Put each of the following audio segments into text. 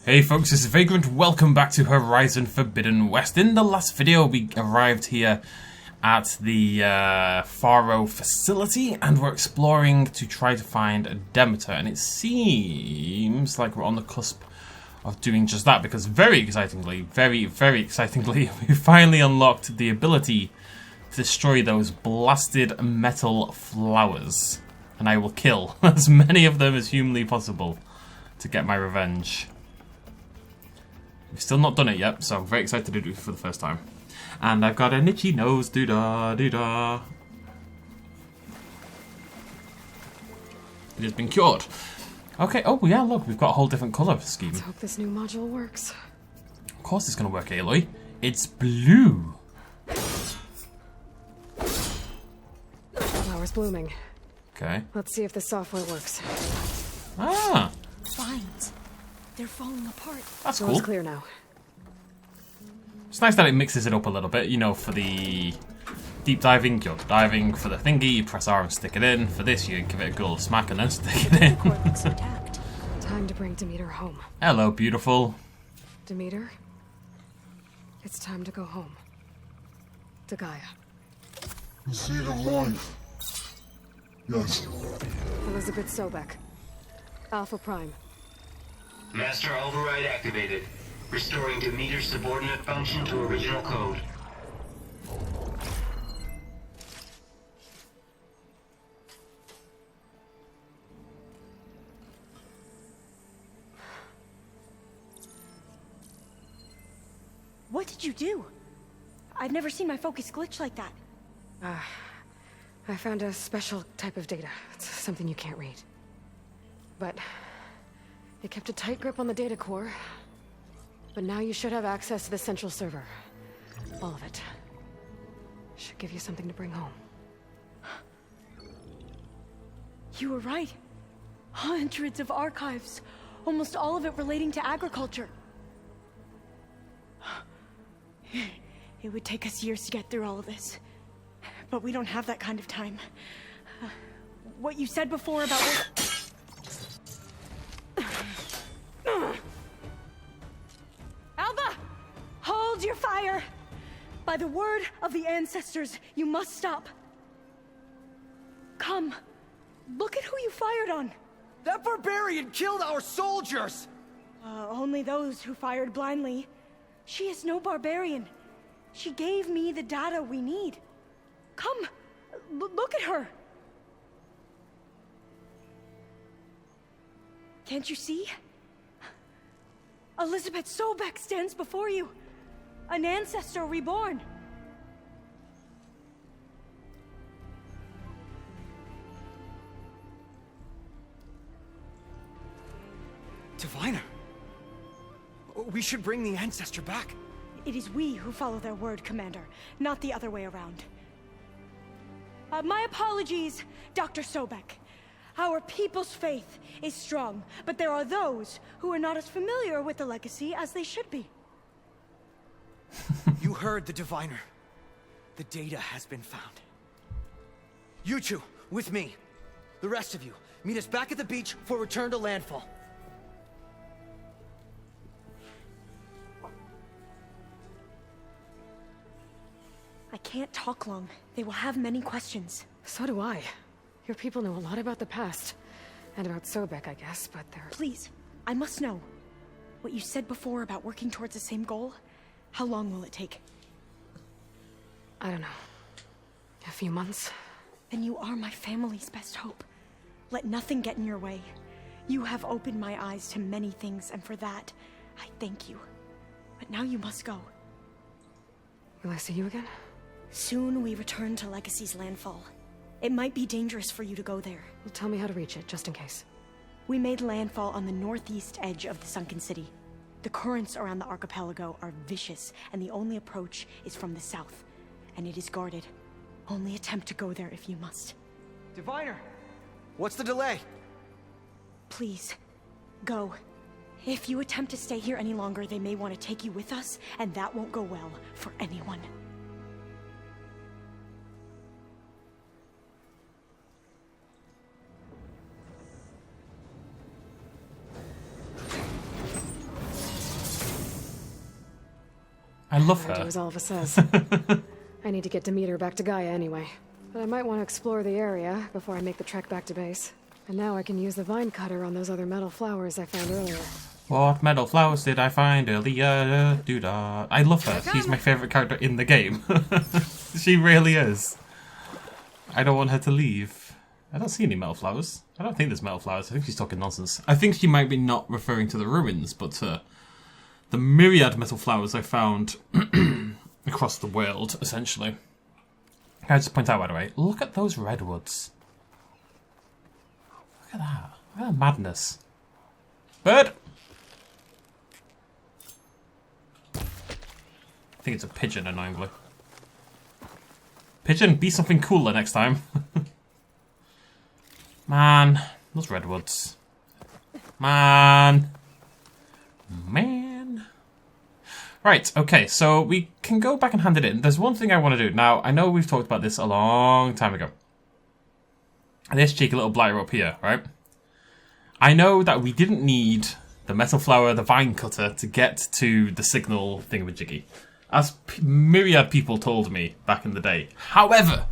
Hey folks, this is Vagrant. Welcome back to Horizon Forbidden West. In the last video, we arrived here at the Faro facility, and we're exploring to try to find Demeter. And it seems like we're on the cusp of doing just that, because very excitingly, very excitingly, we finally unlocked the ability to destroy those blasted metal flowers. And I will kill as many of them as humanly possible to get my revenge. We've still not done it yet, so I'm very excited to do it for the first time. And I've got an itchy nose, doo-dah, doo-dah. It has been cured. Okay, oh yeah, look, we've got a whole different colour scheme. Let's hope this new module works. Of course it's going to work, Aloy. It's blue. Flowers blooming. Okay. Let's see if the software works. Ah, Vines. They're falling apart. that's So cool. it's clear now. It's nice that it mixes it up a little bit. You know, for the deep diving, you're diving. For the thingy, you press R and stick it in. For this, you give it a good old smack and then stick it in. Cord looks intact. Time to bring Demeter home. Hello, beautiful. Demeter, it's time to go home. To Gaia. The seed of life. Yes. Elizabeth Sobek. Alpha Prime. Master override activated. Restoring Demeter's subordinate function to original code. What did you do? I've never seen my focus glitch like that. I found a special type of data. It's something you can't read. But it kept a tight grip on the data core. But now you should have access to the central server. All of it. Should give you something to bring home. You were right. Hundreds of archives. Almost all of it relating to agriculture. It would take us years to get through all of this. But we don't have that kind of time. What you said before about... Alva! Hold your fire! By the word of the ancestors, you must stop. Come. Look at who you fired on. That barbarian killed our soldiers! Only those who fired blindly. She is no barbarian. She gave me the data we need. Come, look at her. Can't you see? Elizabeth Sobek stands before you. An ancestor reborn. Diviner. We should bring the ancestor back. It is we who follow their word, Commander, not the other way around. My apologies, Dr. Sobek. Our people's faith is strong, but there are those who are not as familiar with the legacy as they should be. You heard the diviner. The data has been found. You two, with me. The rest of you, meet us back at the beach for return to landfall. I can't talk long. They will have many questions. So do I. Your people know a lot about the past. And about Sobek, I guess, but they're... Please, I must know. What you said before about working towards the same goal, how long will it take? I don't know. A few months? Then you are my family's best hope. Let nothing get in your way. You have opened my eyes to many things, and for that, I thank you. But now you must go. Will I see you again? Soon we return to Legacy's landfall. It might be dangerous for you to go there. Well, tell me how to reach it, just in case. We made landfall on the northeast edge of the sunken city. The currents around the archipelago are vicious, and the only approach is from the south. And it is guarded. Only attempt to go there if you must. Diviner! What's the delay? Please, go. If you attempt to stay here any longer, they may want to take you with us, and that won't go well for anyone. I love I do her. as Alva says. I need to get Demeter back to Gaia anyway. But I might want to explore the area before I make the trek back to base. And now I can use the vine cutter on those other metal flowers I found earlier. What metal flowers did I find earlier? Doo-da. I love her. She's my favourite character in the game. She really is. I don't want her to leave. I don't see any metal flowers. I don't think there's metal flowers. I think she's talking nonsense. I think she might be not referring to the ruins, but the myriad metal flowers I found across the world, essentially. Can I just point out, by the way, look at those redwoods. Look at that. Look at that madness. Bird! I think it's a pigeon, annoyingly. Pigeon, be something cooler next time. Man, those redwoods. Man. Right, okay, so we can go back and hand it in. There's one thing I want to do. Now, I know we've talked about this a long time ago. This cheeky little blighter up here, right? I know that we didn't need the metal flower, the vine cutter, to get to the signal thingamajiggy, as myriad people told me back in the day. However,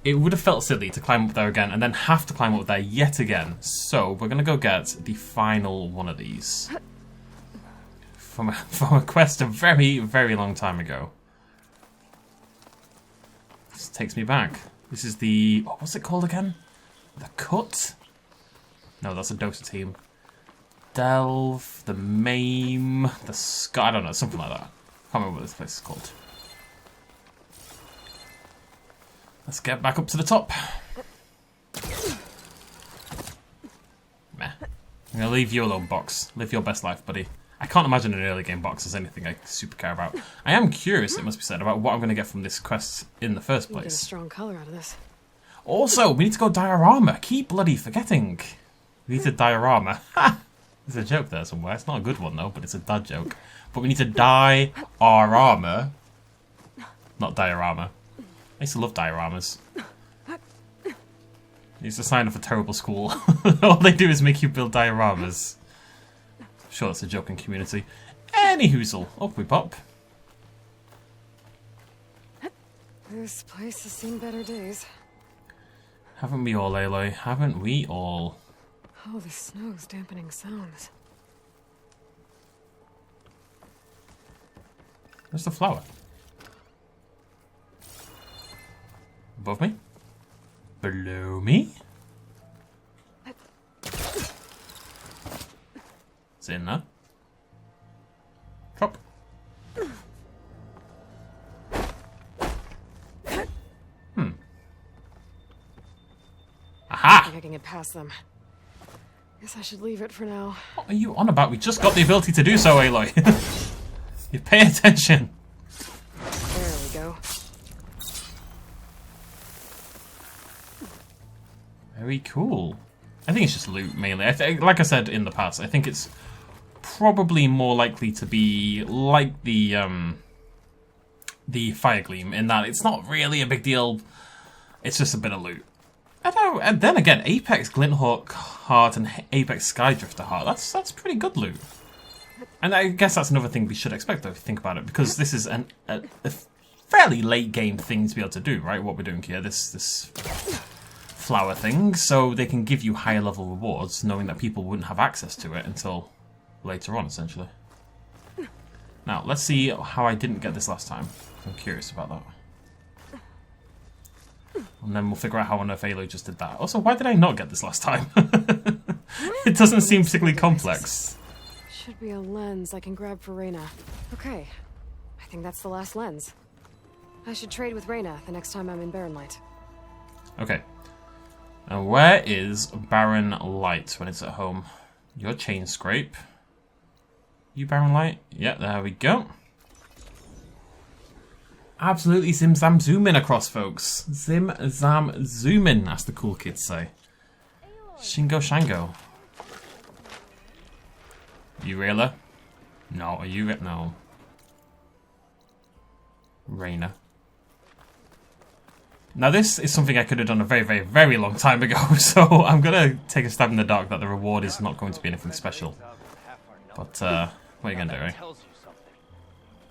it would have felt silly to climb up there again and then have to climb up there yet again. So we're going to go get the final one of these. From a quest a very, very long time ago. This takes me back. This is the... what's it called again? The Cut? No, that's a Dota team. Delve, the Maim, the Sky... I don't know, something like that. I can't remember what this place is called. Let's get back up to the top. Meh. I'm going to leave you alone, Box. Live your best life, buddy. I can't imagine an early game box as anything I super care about. I am curious, it must be said, about what I'm going to get from this quest in the first place. Get a strong color out of this. Also, we need to go diorama. Keep bloody forgetting. We need to diorama. Ha! There's a joke there somewhere. It's not a good one though, but it's a dad joke. But we need to dye our armor. Not diorama. I used to love dioramas. It's a sign of a terrible school. All they do is make you build dioramas. Sure, that's a joke in Community. Any hoozle, up we pop. This place has seen better days. Haven't we all, Aloy? Haven't we all? Oh, the snow's dampening sounds. Where's the flower? Above me? Below me? Is it in there? Drop. Aha! I think I can get past them. Guess I should leave it for now. What are you on about? We just got the ability to do so, Aloy. You pay attention. There we go. Very cool. I think it's just loot, mainly. Like I said in the past, I think it's probably more likely to be like the Fire Gleam, in that it's not really a big deal. It's just a bit of loot. I don't know, and then again, Apex Glinthawk Heart and Apex Skydrifter Heart, that's pretty good loot. And I guess that's another thing we should expect, though, if you think about it, because this is a fairly late game thing to be able to do, right? What we're doing here, this flower thing, so they can give you higher level rewards, knowing that people wouldn't have access to it until later on, essentially. Now, let's see how I didn't get this last time. I'm curious about that. And then we'll figure out how on earth Aloy just did that. Also, why did I not get this last time? It doesn't seem particularly complex. Should be a lens I can grab for Reyna. Okay, I think that's the last lens. I should trade with Reyna the next time I'm in Barren Light. Okay. Now, where is Barren Light when it's at home? Your chain scrape. You Barren Light? Yeah, there we go. Absolutely zim zam zooming across, folks. Zim zam zooming, as the cool kids say. Shingo Shango. You Rayla? No, are you? No. Reyna. Now this is something I could have done a very, very, very long time ago, so I'm going to take a stab in the dark that the reward is not going to be anything special. But, what are you going to do, right?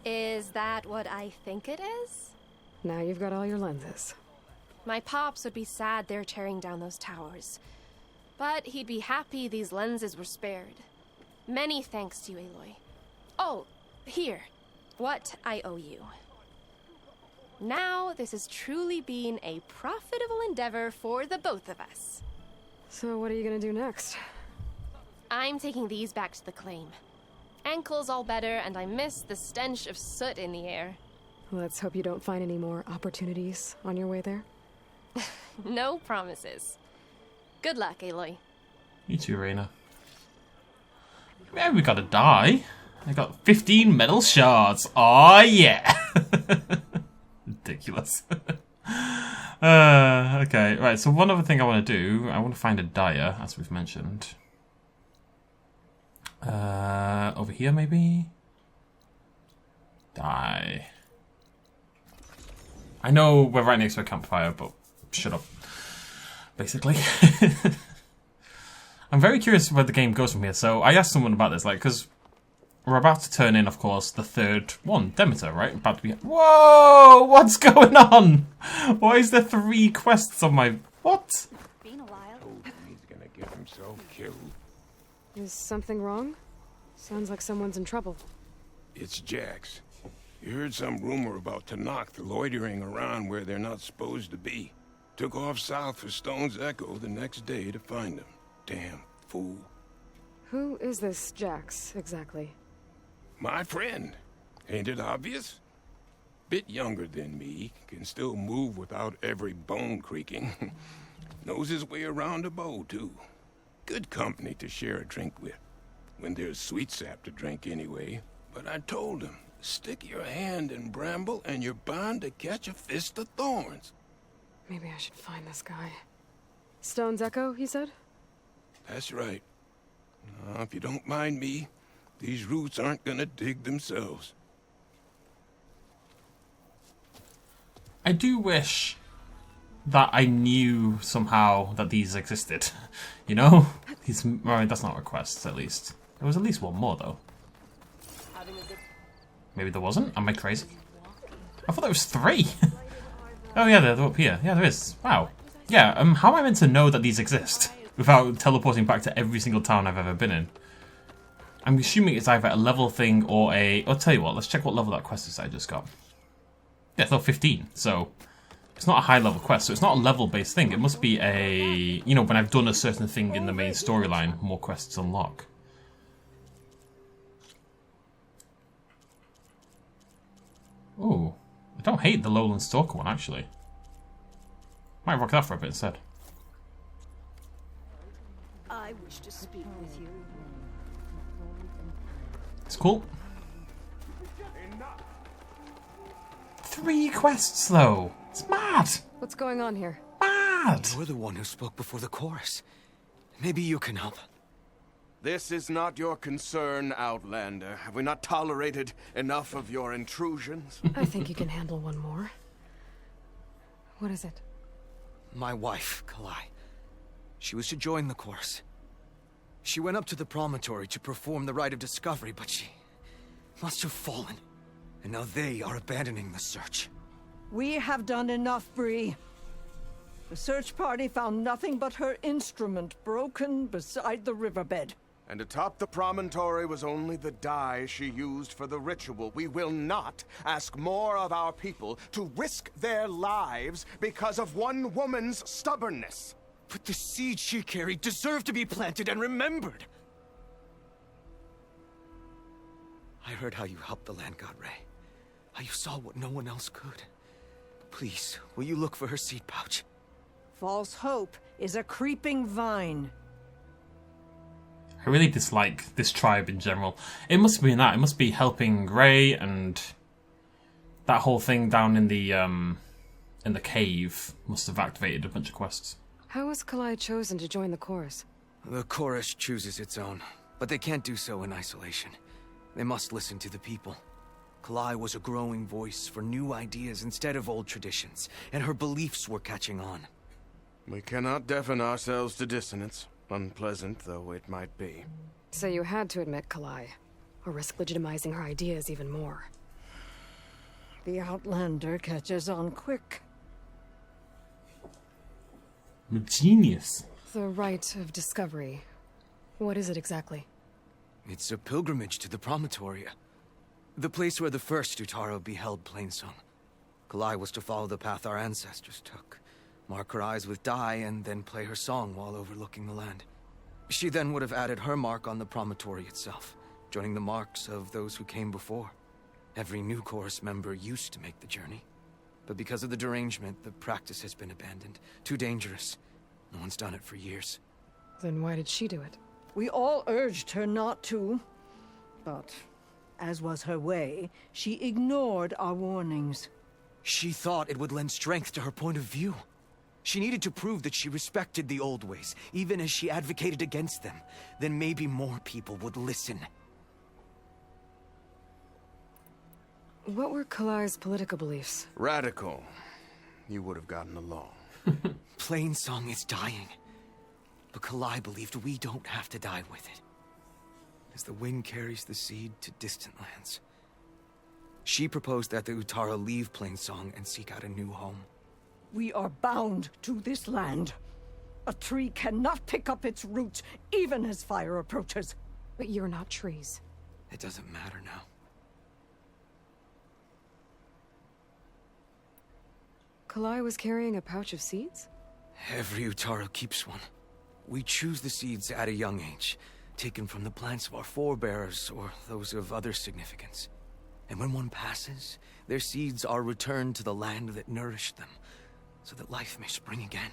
Is that what I think it is? Now you've got all your lenses. My pops would be sad they're tearing down those towers. But he'd be happy these lenses were spared. Many thanks to you, Aloy. Oh, here. What I owe you. Now, this has truly been a profitable endeavor for the both of us. So what are you gonna do next? I'm taking these back to the claim. Ankle's all better, and I miss the stench of soot in the air. Let's hope you don't find any more opportunities on your way there. No promises. Good luck, Aloy. You too, Reina. Yeah, we gotta die. I got 15 metal shards. Oh yeah! Ridiculous. Okay, right, so one other thing I want to do, I want to find a dyer, as we've mentioned. Over here, maybe? Die. I know we're right next to a campfire, but shut up. Basically. I'm very curious where the game goes from here. So I asked someone about this, like, because we're about to turn in, of course, the third one, Demeter, right? About to be... Whoa! What's going on? Why is there 3 quests on my... What? Been a while. Oh, he's gonna get himself killed. Is something wrong? Sounds like someone's in trouble. It's Jax. You heard some rumor about Tanakh loitering around where they're not supposed to be. Took off south for Stone's Echo the next day to find him. Damn fool. Who is this Jax, exactly? My friend. Ain't it obvious? Bit younger than me, can still move without every bone creaking. Knows his way around a bow, too. Good company to share a drink with. When there's sweet sap to drink anyway. But I told him, stick your hand in bramble and you're bound to catch a fist of thorns. Maybe I should find this guy. Stone's Echo, he said? That's right. Now, if you don't mind me, these roots aren't gonna dig themselves. I do wish that I knew somehow that these existed. You know? These... Well, that's not requests, at least. There was at least one more, though. Maybe there wasn't? Am I crazy? I thought there was 3. Oh yeah, they're up here. Yeah, there is. Wow. Yeah, how am I meant to know that these exist without teleporting back to every single town I've ever been in? I'm assuming it's either a level thing or a... I'll tell you what, let's check what level that quest is I just got. Yeah, it's level 15, so... It's not a high level quest, so it's not a level based thing. It must be a... You know, when I've done a certain thing in the main storyline, more quests unlock. Ooh. I don't hate the Lowland Stalker one, actually. Might rock that for a bit instead. I wish to speak with you. It's cool. 3 quests, though. It's mad. What's going on here? Mad. You're the one who spoke before the chorus. Maybe you can help. This is not your concern, Outlander. Have we not tolerated enough of your intrusions? I think you can handle one more. What is it? My wife, Kalai. She was to join the chorus. She went up to the promontory to perform the rite of discovery, but she must have fallen. And now they are abandoning the search. We have done enough, Bree. The search party found nothing but her instrument broken beside the riverbed. And atop the promontory was only the dye she used for the ritual. We will not ask more of our people to risk their lives because of one woman's stubbornness. But the seed she carried deserved to be planted and remembered. I heard how you helped the land god Ray. How you saw what no one else could. Please, will you look for her seed pouch? False hope is a creeping vine. I really dislike this tribe in general. It must be that. It must be helping Ray and that whole thing down in the cave must have activated a bunch of quests. How was Kalai chosen to join the chorus? The chorus chooses its own, but they can't do so in isolation. They must listen to the people. Kalai was a growing voice for new ideas instead of old traditions, and her beliefs were catching on. We cannot deafen ourselves to dissonance, unpleasant though it might be. So you had to admit Kalai, or risk legitimizing her ideas even more. The Outlander catches on quick. Genius. The right of discovery. What is it exactly? It's a pilgrimage to the Promontoria. The place where the first Utaro beheld Plainsong. Kalai was to follow the path our ancestors took. Mark her eyes with dye and then play her song while overlooking the land. She then would have added her mark on the promontory itself, joining the marks of those who came before. Every new chorus member used to make the journey. But because of the derangement, the practice has been abandoned. Too dangerous. No one's done it for years. Then why did she do it? We all urged her not to, but as was her way, she ignored our warnings. She thought it would lend strength to her point of view. She needed to prove that she respected the old ways, even as she advocated against them. Then maybe more people would listen. What were Kalai's political beliefs? Radical. You would have gotten along. Plainsong is dying. But Kalai believed we don't have to die with it. As the wind carries the seed to distant lands. She proposed that the Utara leave Plainsong and seek out a new home. We are bound to this land. A tree cannot pick up its roots, even as fire approaches. But you're not trees. It doesn't matter now. Kalai was carrying a pouch of seeds? Every Utaro keeps one. We choose the seeds at a young age, taken from the plants of our forebears or those of other significance. And when one passes, their seeds are returned to the land that nourished them, so that life may spring again.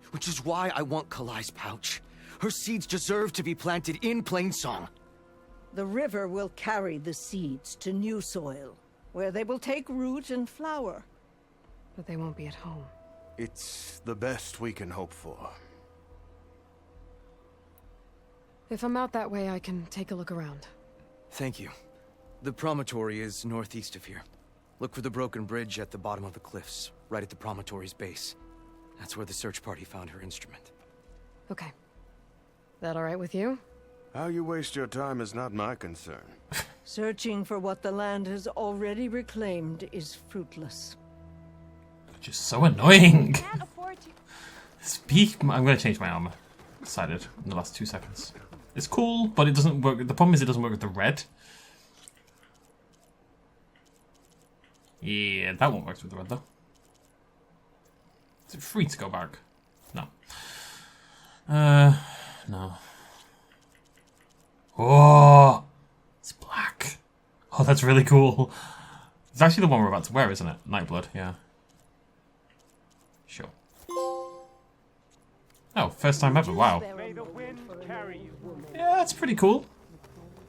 Which is why I want Kalai's pouch. Her seeds deserve to be planted in Plainsong. The river will carry the seeds to new soil, where they will take root and flower. But they won't be at home. It's the best we can hope for. If I'm out that way, I can take a look around. Thank you. The promontory is northeast of here. Look for the broken bridge at the bottom of the cliffs, right at the promontory's base. That's where the search party found her instrument. Okay. That all right with you? How you waste your time is not my concern. Searching for what the land has already reclaimed is fruitless. Just so annoying. Speak. I'm going to change my armor. Decided in the last 2 seconds. It's cool, but it doesn't work. The problem is it doesn't work with the red. Yeah, that won't work with the red though. Is it free to go back? No. No. Oh, it's black. Oh, that's really cool. It's actually the one we're about to wear, isn't it? Nightblood, yeah. Sure. Oh, first time ever, wow. Yeah, that's pretty cool.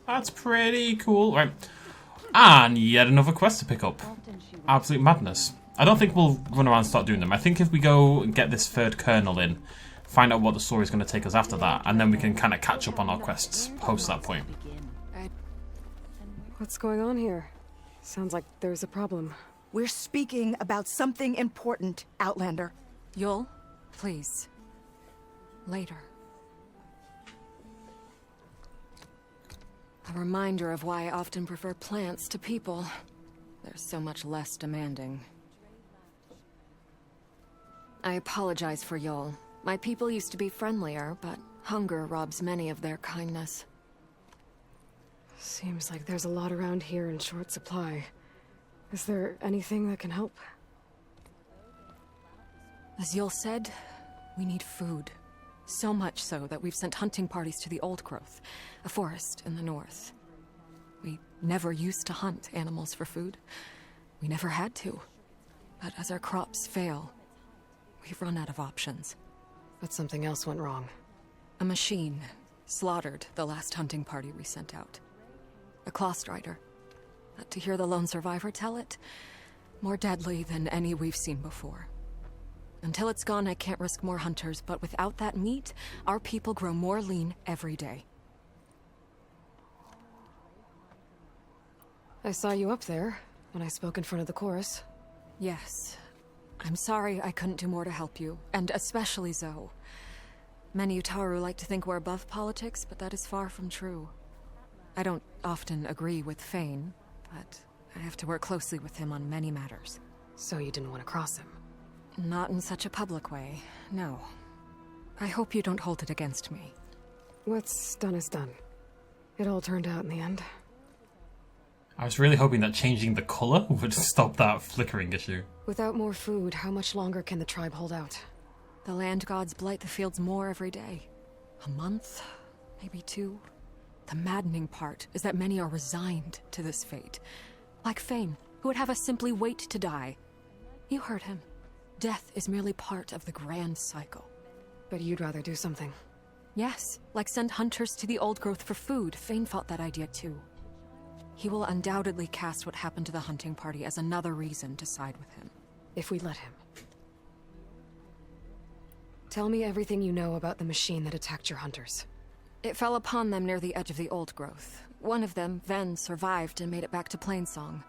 That's pretty cool. Right. And yet another quest to pick up. Absolute madness. I don't think we'll run around and start doing them. I think if we go and get this third kernel in, find out what the story is going to take us after that, and then we can kind of catch up on our quests post that point. What's going on here? Sounds like there's a problem. We're speaking about something important, Outlander. Yul, please. Later. A reminder of why I often prefer plants to people. They're so much less demanding. I apologize for Yul. My people used to be friendlier, but hunger robs many of their kindness. Seems like there's a lot around here in short supply. Is there anything that can help? As Yul said, we need food. So much so that we've sent hunting parties to the Old Growth, a forest in the north. We never used to hunt animals for food. We never had to. But as our crops fail, we've run out of options. But something else went wrong. A machine slaughtered the last hunting party we sent out. A claw strider. But to hear the lone survivor tell it, more deadly than any we've seen before. Until it's gone, I can't risk more hunters, but without that meat, our people grow more lean every day. I saw you up there when I spoke in front of the chorus. Yes. I'm sorry I couldn't do more to help you, and especially Zoe. Many Utaru like to think we're above politics, but that is far from true. I don't often agree with Fane, but I have to work closely with him on many matters. So you didn't want to cross him? Not in such a public way, no. I hope you don't hold it against me. What's done is done. It all turned out in the end. I was really hoping that changing the colour would stop that flickering issue. Without more food, how much longer can the tribe hold out? The land gods blight the fields more every day. A month, maybe 2. The maddening part is that many are resigned to this fate. Like Fane, who would have us simply wait to die. You heard him. Death is merely part of the grand cycle. But you'd rather do something. Yes, like send hunters to the old growth for food. Fane fought that idea too. He will undoubtedly cast what happened to the hunting party as another reason to side with him. If we let him. Tell me everything you know about the machine that attacked your hunters. It fell upon them near the edge of the old growth. One of them, Ven, survived and made it back to Plainsong.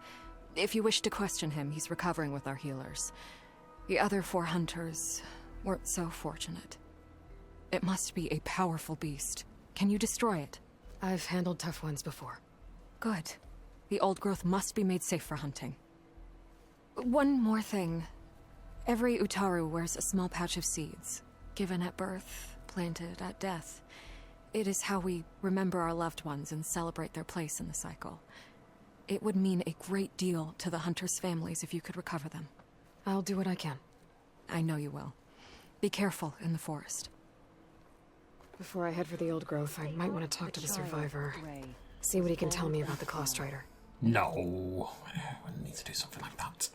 If you wish to question him, he's recovering with our healers. The other 4 hunters weren't so fortunate. It must be a powerful beast. Can you destroy it? I've handled tough ones before. Good. The old growth must be made safe for hunting. One more thing. Every Utaru wears a small pouch of seeds, given at birth, planted at death. It is how we remember our loved ones and celebrate their place in the cycle. It would mean a great deal to the hunters' families if you could recover them. I'll do what I can. I know you will. Be careful in the forest. Before I head for the old growth, I might want to talk to the survivor. See what he can tell me about the Claw Strider. No. I need to do something like that.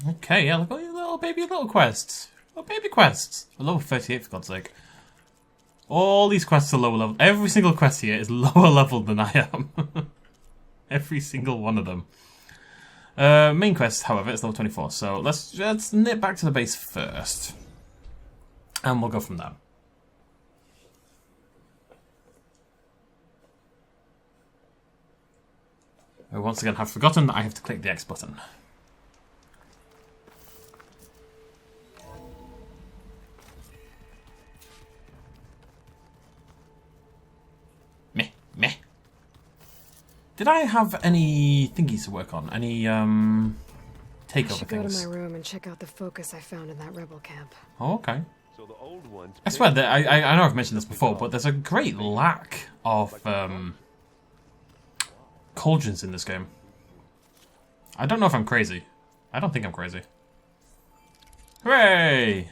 Okay, yeah, look at your little quests. Little baby quests. A level 38 for God's sake. All these quests are lower level. Every single quest here is lower level than I am. Every single one of them. Main quest, however, is level 24. So let's nip back to the base first. And we'll go from there. I once again have forgotten that I have to click the X button. Meh. Did I have any thingies to work on? Any takeover I should go to things? my room and check out the focus I found in that rebel camp. Oh, okay. I swear that I know I've mentioned this before, but there's a great lack of cauldrons in this game. I don't know if I'm crazy. I don't think I'm crazy. Hooray!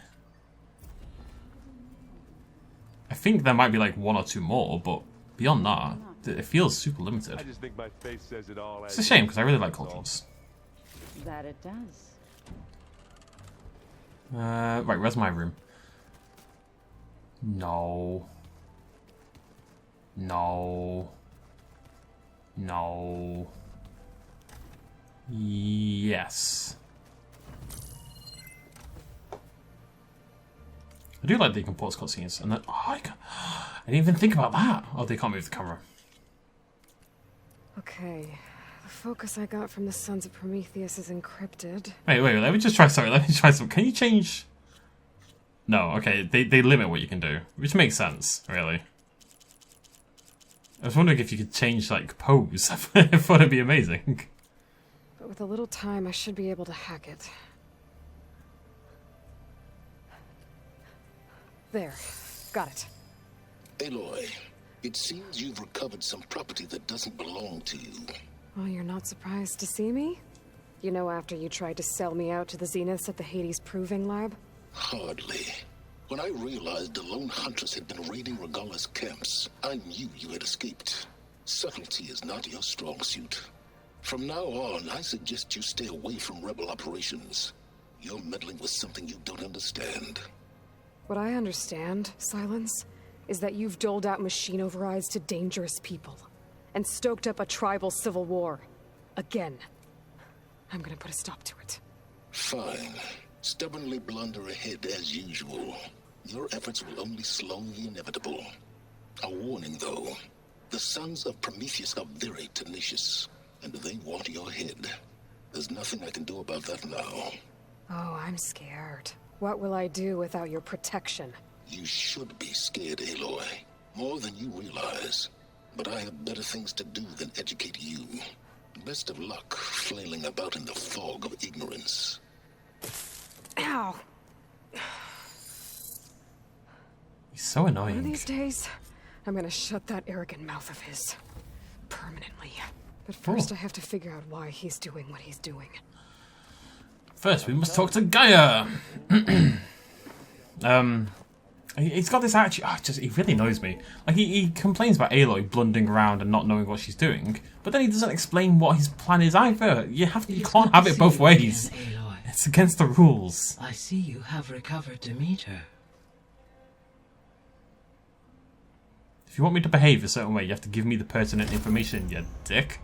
I think there might be like 1 or 2 more, but beyond that, it feels super limited. I just think my face says it all. It's a shame because I really like cauldrons. That it does. Right, where's my room? No. Yes. I do like that you can pause cutscenes, and then I didn't even think about that. Oh, they can't move the camera. Okay. The focus I got from the Sons of Prometheus is encrypted. Wait, let me just try, let me try some. Can you change? No, okay, they limit what you can do, which makes sense, really. I was wondering if you could change, like, pose. I thought it'd be amazing. But with a little time, I should be able to hack it. There. Got it. Aloy, it seems you've recovered some property that doesn't belong to you. Oh, you're not surprised to see me? You know, after you tried to sell me out to the Zeniths at the Hades Proving Lab? Hardly. When I realized the lone hunters had been raiding Regala's camps, I knew you had escaped. Subtlety is not your strong suit. From now on, I suggest you stay away from rebel operations. You're meddling with something you don't understand. What I understand, Silence, is that you've doled out machine overrides to dangerous people, and stoked up a tribal civil war. Again. I'm gonna put a stop to it. Fine. Stubbornly blunder ahead as usual. Your efforts will only slow the inevitable. A warning, though. The Sons of Prometheus are very tenacious, and they want your head. There's nothing I can do about that now. Oh, I'm scared. What will I do without your protection? You should be scared, Aloy. More than you realize. But I have better things to do than educate you. Best of luck, flailing about in the fog of ignorance. Ow! He's so annoying. One of these days, I'm gonna shut that arrogant mouth of his. Permanently. But first I have to figure out why he's doing what he's doing. First, we must talk to Gaia. He's got this attitude. He really annoys me. Like he complains about Aloy blundering around and not knowing what she's doing, but then he doesn't explain what his plan is either. You can't have it both ways. It's against the rules. I see you have recovered Demeter. If you want me to behave a certain way, you have to give me the pertinent information, you dick.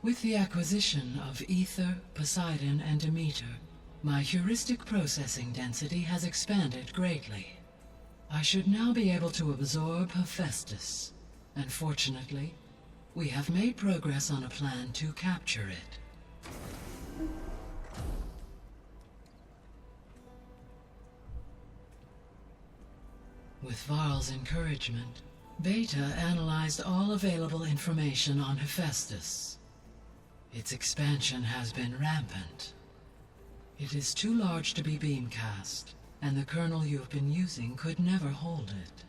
With the acquisition of Ether, Poseidon, and Demeter, my heuristic processing density has expanded greatly. I should now be able to absorb Hephaestus, and fortunately, we have made progress on a plan to capture it. With Varl's encouragement, Beta analyzed all available information on Hephaestus. Its expansion has been rampant. It is too large to be beamcast, and the kernel you've been using could never hold it.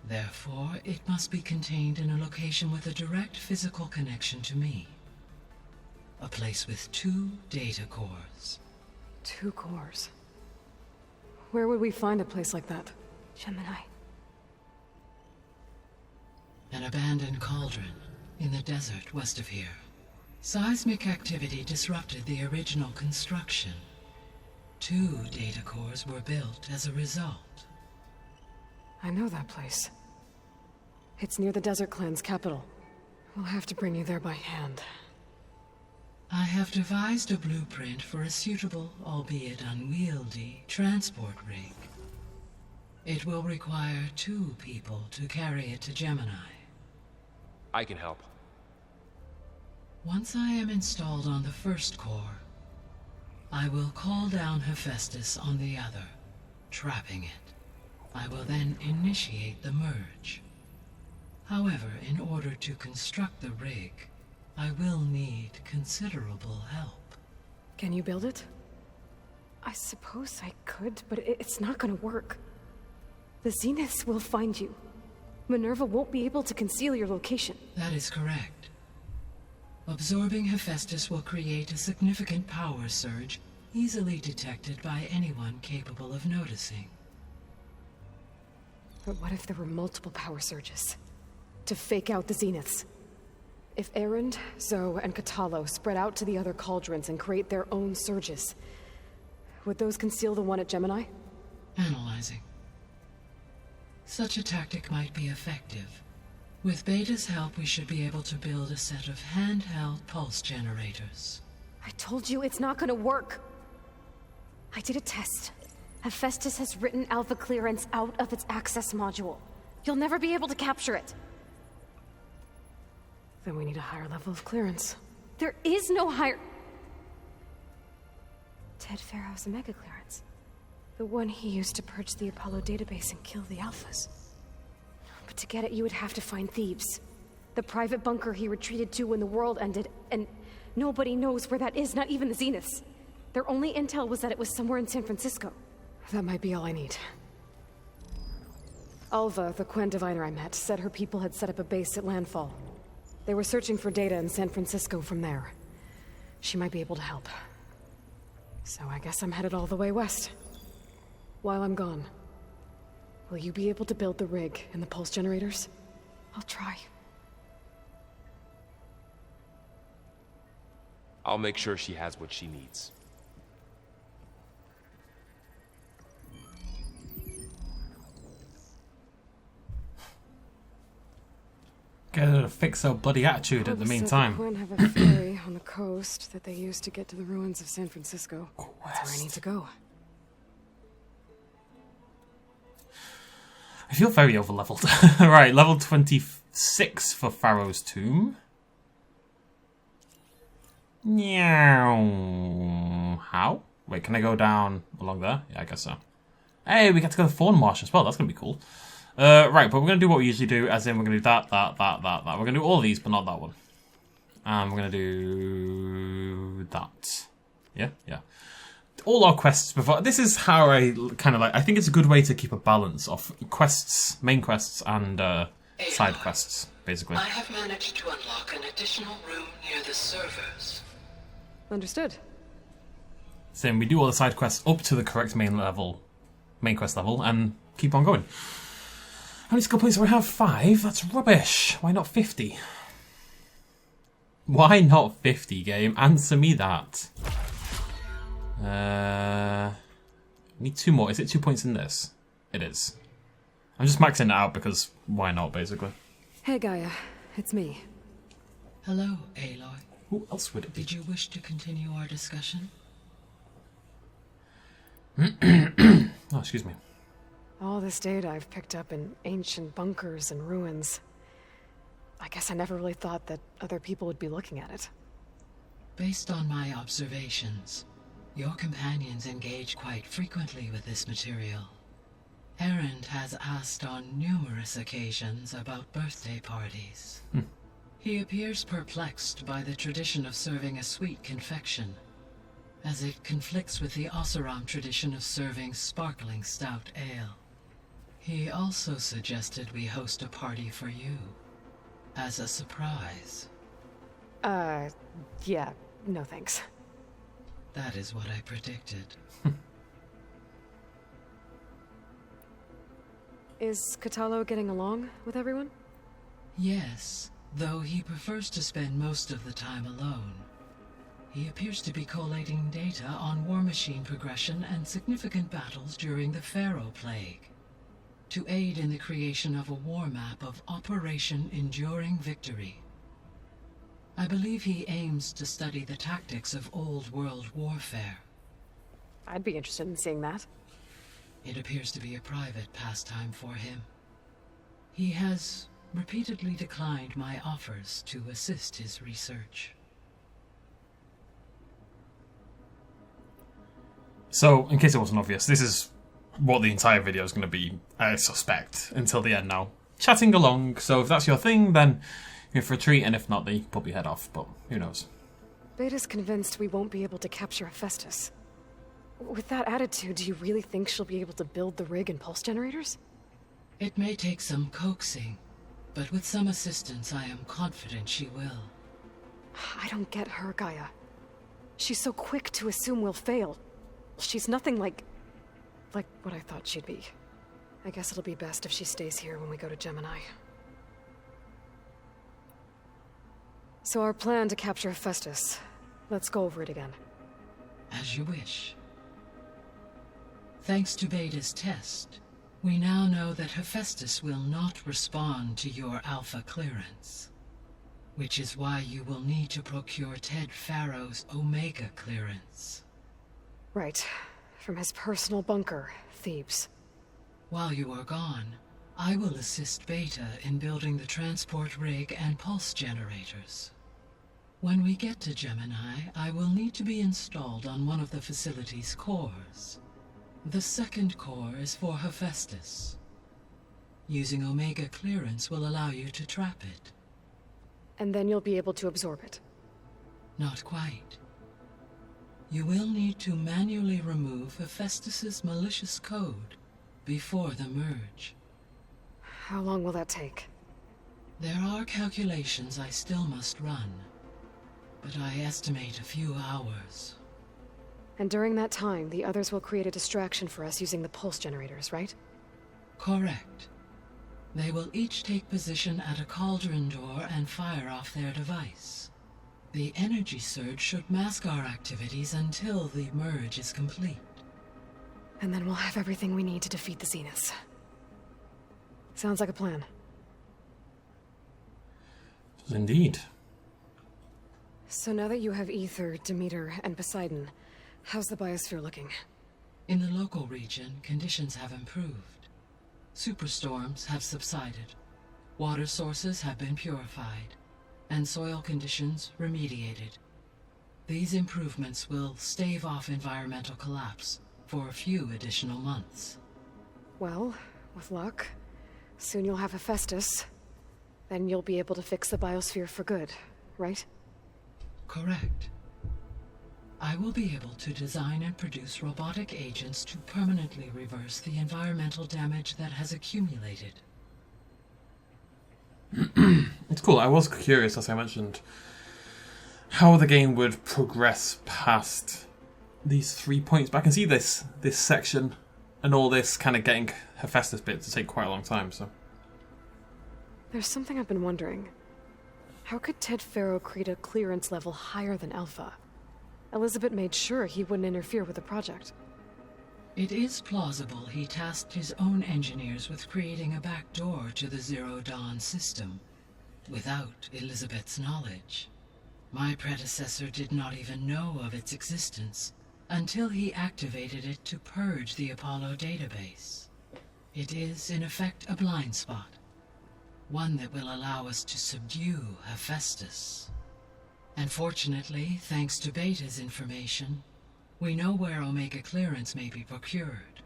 Therefore, it must be contained in a location with a direct physical connection to me. A place with 2 data cores. 2 cores? Where would we find a place like that? Gemini. An abandoned cauldron in the desert west of here. Seismic activity disrupted the original construction. 2 data cores were built as a result. I know that place. It's near the Desert Clan's capital. We'll have to bring you there by hand. I have devised a blueprint for a suitable, albeit unwieldy, transport rig. It will require 2 people to carry it to Gemini. I can help. Once I am installed on the first core, I will call down Hephaestus on the other, trapping it. I will then initiate the merge. However, in order to construct the rig, I will need considerable help. Can you build it? I suppose I could, but it's not gonna work. The Zeniths will find you. Minerva won't be able to conceal your location. That is correct. Absorbing Hephaestus will create a significant power surge, easily detected by anyone capable of noticing. But what if there were multiple power surges? To fake out the Zeniths? If Erend, Zoe, and Katalo spread out to the other cauldrons and create their own surges, would those conceal the one at Gemini? Analyzing. Such a tactic might be effective. With Beta's help, we should be able to build a set of handheld pulse generators. I told you it's not gonna work. I did a test. Hephaestus has written alpha clearance out of its access module. You'll never be able to capture it. Then we need a higher level of clearance. There is no higher... Ted Pharaoh's mega clearance. The one he used to purge the Apollo database and kill the alphas. But to get it, you would have to find Thebes. The private bunker he retreated to when the world ended, and nobody knows where that is, not even the Zeniths. Their only intel was that it was somewhere in San Francisco. That might be all I need. Alva, the Quen diviner I met, said her people had set up a base at landfall. They were searching for data in San Francisco from there. She might be able to help. So I guess I'm headed all the way west. While I'm gone, will you be able to build the rig and the pulse generators? I'll try. I'll make sure she has what she needs. Get her to fix her bloody attitude at the meantime. Quen have a ferry on the coast that they use to get to the ruins of San Francisco. That's where I need to go. I feel very overleveled. Right, level 26 for Pharaoh's Tomb. Meow. How? Wait, can I go down along there? Yeah, I guess so. Hey, we get to go to Thorn Marsh as well. That's going to be cool. Right, but we're going to do what we usually do, as in we're going to do that. We're going to do all these, but not that one. And we're going to do that. Yeah. All our quests before. This is how I kind of like. I think it's a good way to keep a balance of quests, main quests, and side quests, basically. I have managed to unlock an additional room near the servers. Understood. So we do all the side quests up to the correct main quest level, and keep on going. How many skill points do I have? 5? That's rubbish. Why not 50? Why not 50, game? Answer me that. Need 2 more. Is it 2 points in this? It is. I'm just maxing it out because why not, basically. Hey, Gaia. It's me. Hello, Aloy. Who else would it be? Did you wish to continue our discussion? Oh, excuse me. All this data I've picked up in ancient bunkers and ruins. I guess I never really thought that other people would be looking at it. Based on my observations, your companions engage quite frequently with this material. Erend has asked on numerous occasions about birthday parties. He appears perplexed by the tradition of serving a sweet confection, as it conflicts with the Oseram tradition of serving sparkling stout ale. He also suggested we host a party for you, as a surprise. Yeah, no thanks. That is what I predicted. Is Katalo getting along with everyone? Yes, though he prefers to spend most of the time alone. He appears to be collating data on war machine progression and significant battles during the Pharaoh Plague, to aid in the creation of a war map of Operation Enduring Victory. I believe he aims to study the tactics of old world warfare. I'd be interested in seeing that. It appears to be a private pastime for him. He has repeatedly declined my offers to assist his research. So, in case it wasn't obvious, this is what the entire video is going to be, I suspect, until the end now. Chatting along, so if that's your thing, then you're in for a treat, and if not, then you can pop your head off, but who knows. Beta's convinced we won't be able to capture Hephaestus. With that attitude, do you really think she'll be able to build the rig and pulse generators? It may take some coaxing, but with some assistance, I am confident she will. I don't get her, Gaia. She's so quick to assume we'll fail. She's nothing like what I thought she'd be. I guess it'll be best if she stays here when we go to Gemini. So our plan to capture Hephaestus. Let's go over it again. As you wish. Thanks to Beta's test, we now know that Hephaestus will not respond to your Alpha clearance, which is why you will need to procure Ted Pharaoh's Omega clearance. Right. From his personal bunker, Thebes. While you are gone, I will assist Beta in building the transport rig and pulse generators. When we get to Gemini, I will need to be installed on one of the facility's cores. The second core is for Hephaestus. Using Omega clearance will allow you to trap it. And then you'll be able to absorb it. Not quite. You will need to manually remove Hephaestus's malicious code before the merge. How long will that take? There are calculations I still must run, but I estimate a few hours. And during that time, the others will create a distraction for us using the pulse generators, right? Correct. They will each take position at a cauldron door and fire off their device. The energy surge should mask our activities until the merge is complete. And then we'll have everything we need to defeat the Zeniths. Sounds like a plan. Indeed. So now that you have Ether, Demeter, and Poseidon, how's the biosphere looking? In the local region, conditions have improved. Superstorms have subsided. Water sources have been purified, and soil conditions remediated. These improvements will stave off environmental collapse for a few additional months. Well, with luck, soon you'll have Hephaestus. Then you'll be able to fix the biosphere for good, right? Correct. I will be able to design and produce robotic agents to permanently reverse the environmental damage that has accumulated. It's cool. I was curious, as I mentioned, how the game would progress past these 3 points. But I can see this section and all this kind of getting Hephaestus bit to take quite a long time, so... There's something I've been wondering. How could Ted Faro create a clearance level higher than Alpha? Elizabeth made sure he wouldn't interfere with the project. It is plausible he tasked his own engineers with creating a back door to the Zero Dawn system, without Elizabeth's knowledge. My predecessor did not even know of its existence until he activated it to purge the Apollo database. It is, in effect, a blind spot. One that will allow us to subdue Hephaestus. And fortunately, thanks to Beta's information, we know where Omega clearance may be procured.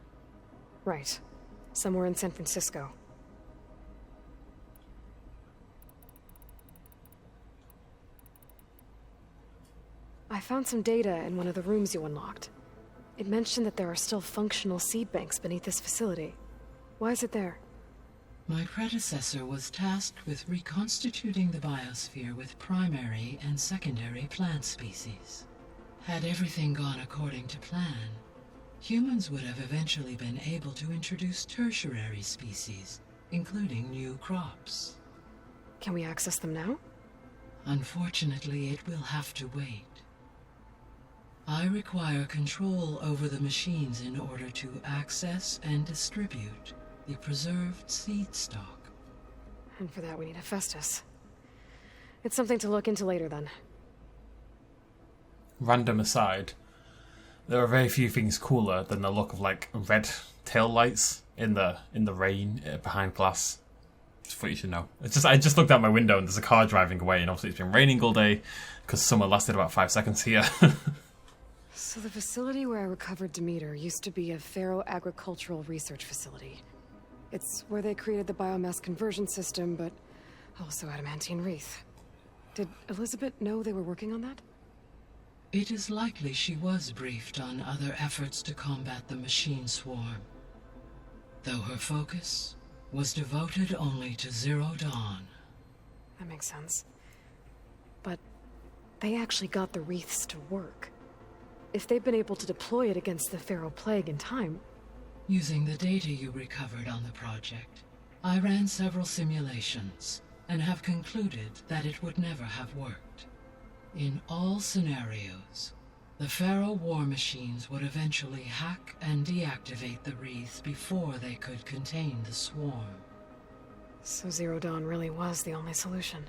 Right. Somewhere in San Francisco. I found some data in one of the rooms you unlocked. It mentioned that there are still functional seed banks beneath this facility. Why is it there? My predecessor was tasked with reconstituting the biosphere with primary and secondary plant species. Had everything gone according to plan, humans would have eventually been able to introduce tertiary species, including new crops. Can we access them now? Unfortunately, it will have to wait. I require control over the machines in order to access and distribute the preserved seed stock. And for that we need Hephaestus. It's something to look into later then. Random aside, there are very few things cooler than the look of like red tail lights in the rain behind glass. Just what you should know. I just looked out my window and there's a car driving away, and obviously it's been raining all day because summer lasted about 5 seconds here. So the facility where I recovered Demeter used to be a Faro agricultural research facility. It's where they created the biomass conversion system, but also adamantine wreath. Did Elizabeth know they were working on that? It is likely she was briefed on other efforts to combat the machine swarm, though her focus was devoted only to Zero Dawn. That makes sense. But they actually got the wreaths to work. If they've been able to deploy it against the Faro plague in time... Using the data you recovered on the project, I ran several simulations and have concluded that it would never have worked. In all scenarios, the Faro war machines would eventually hack and deactivate the wreath before they could contain the swarm. So Zero Dawn really was the only solution.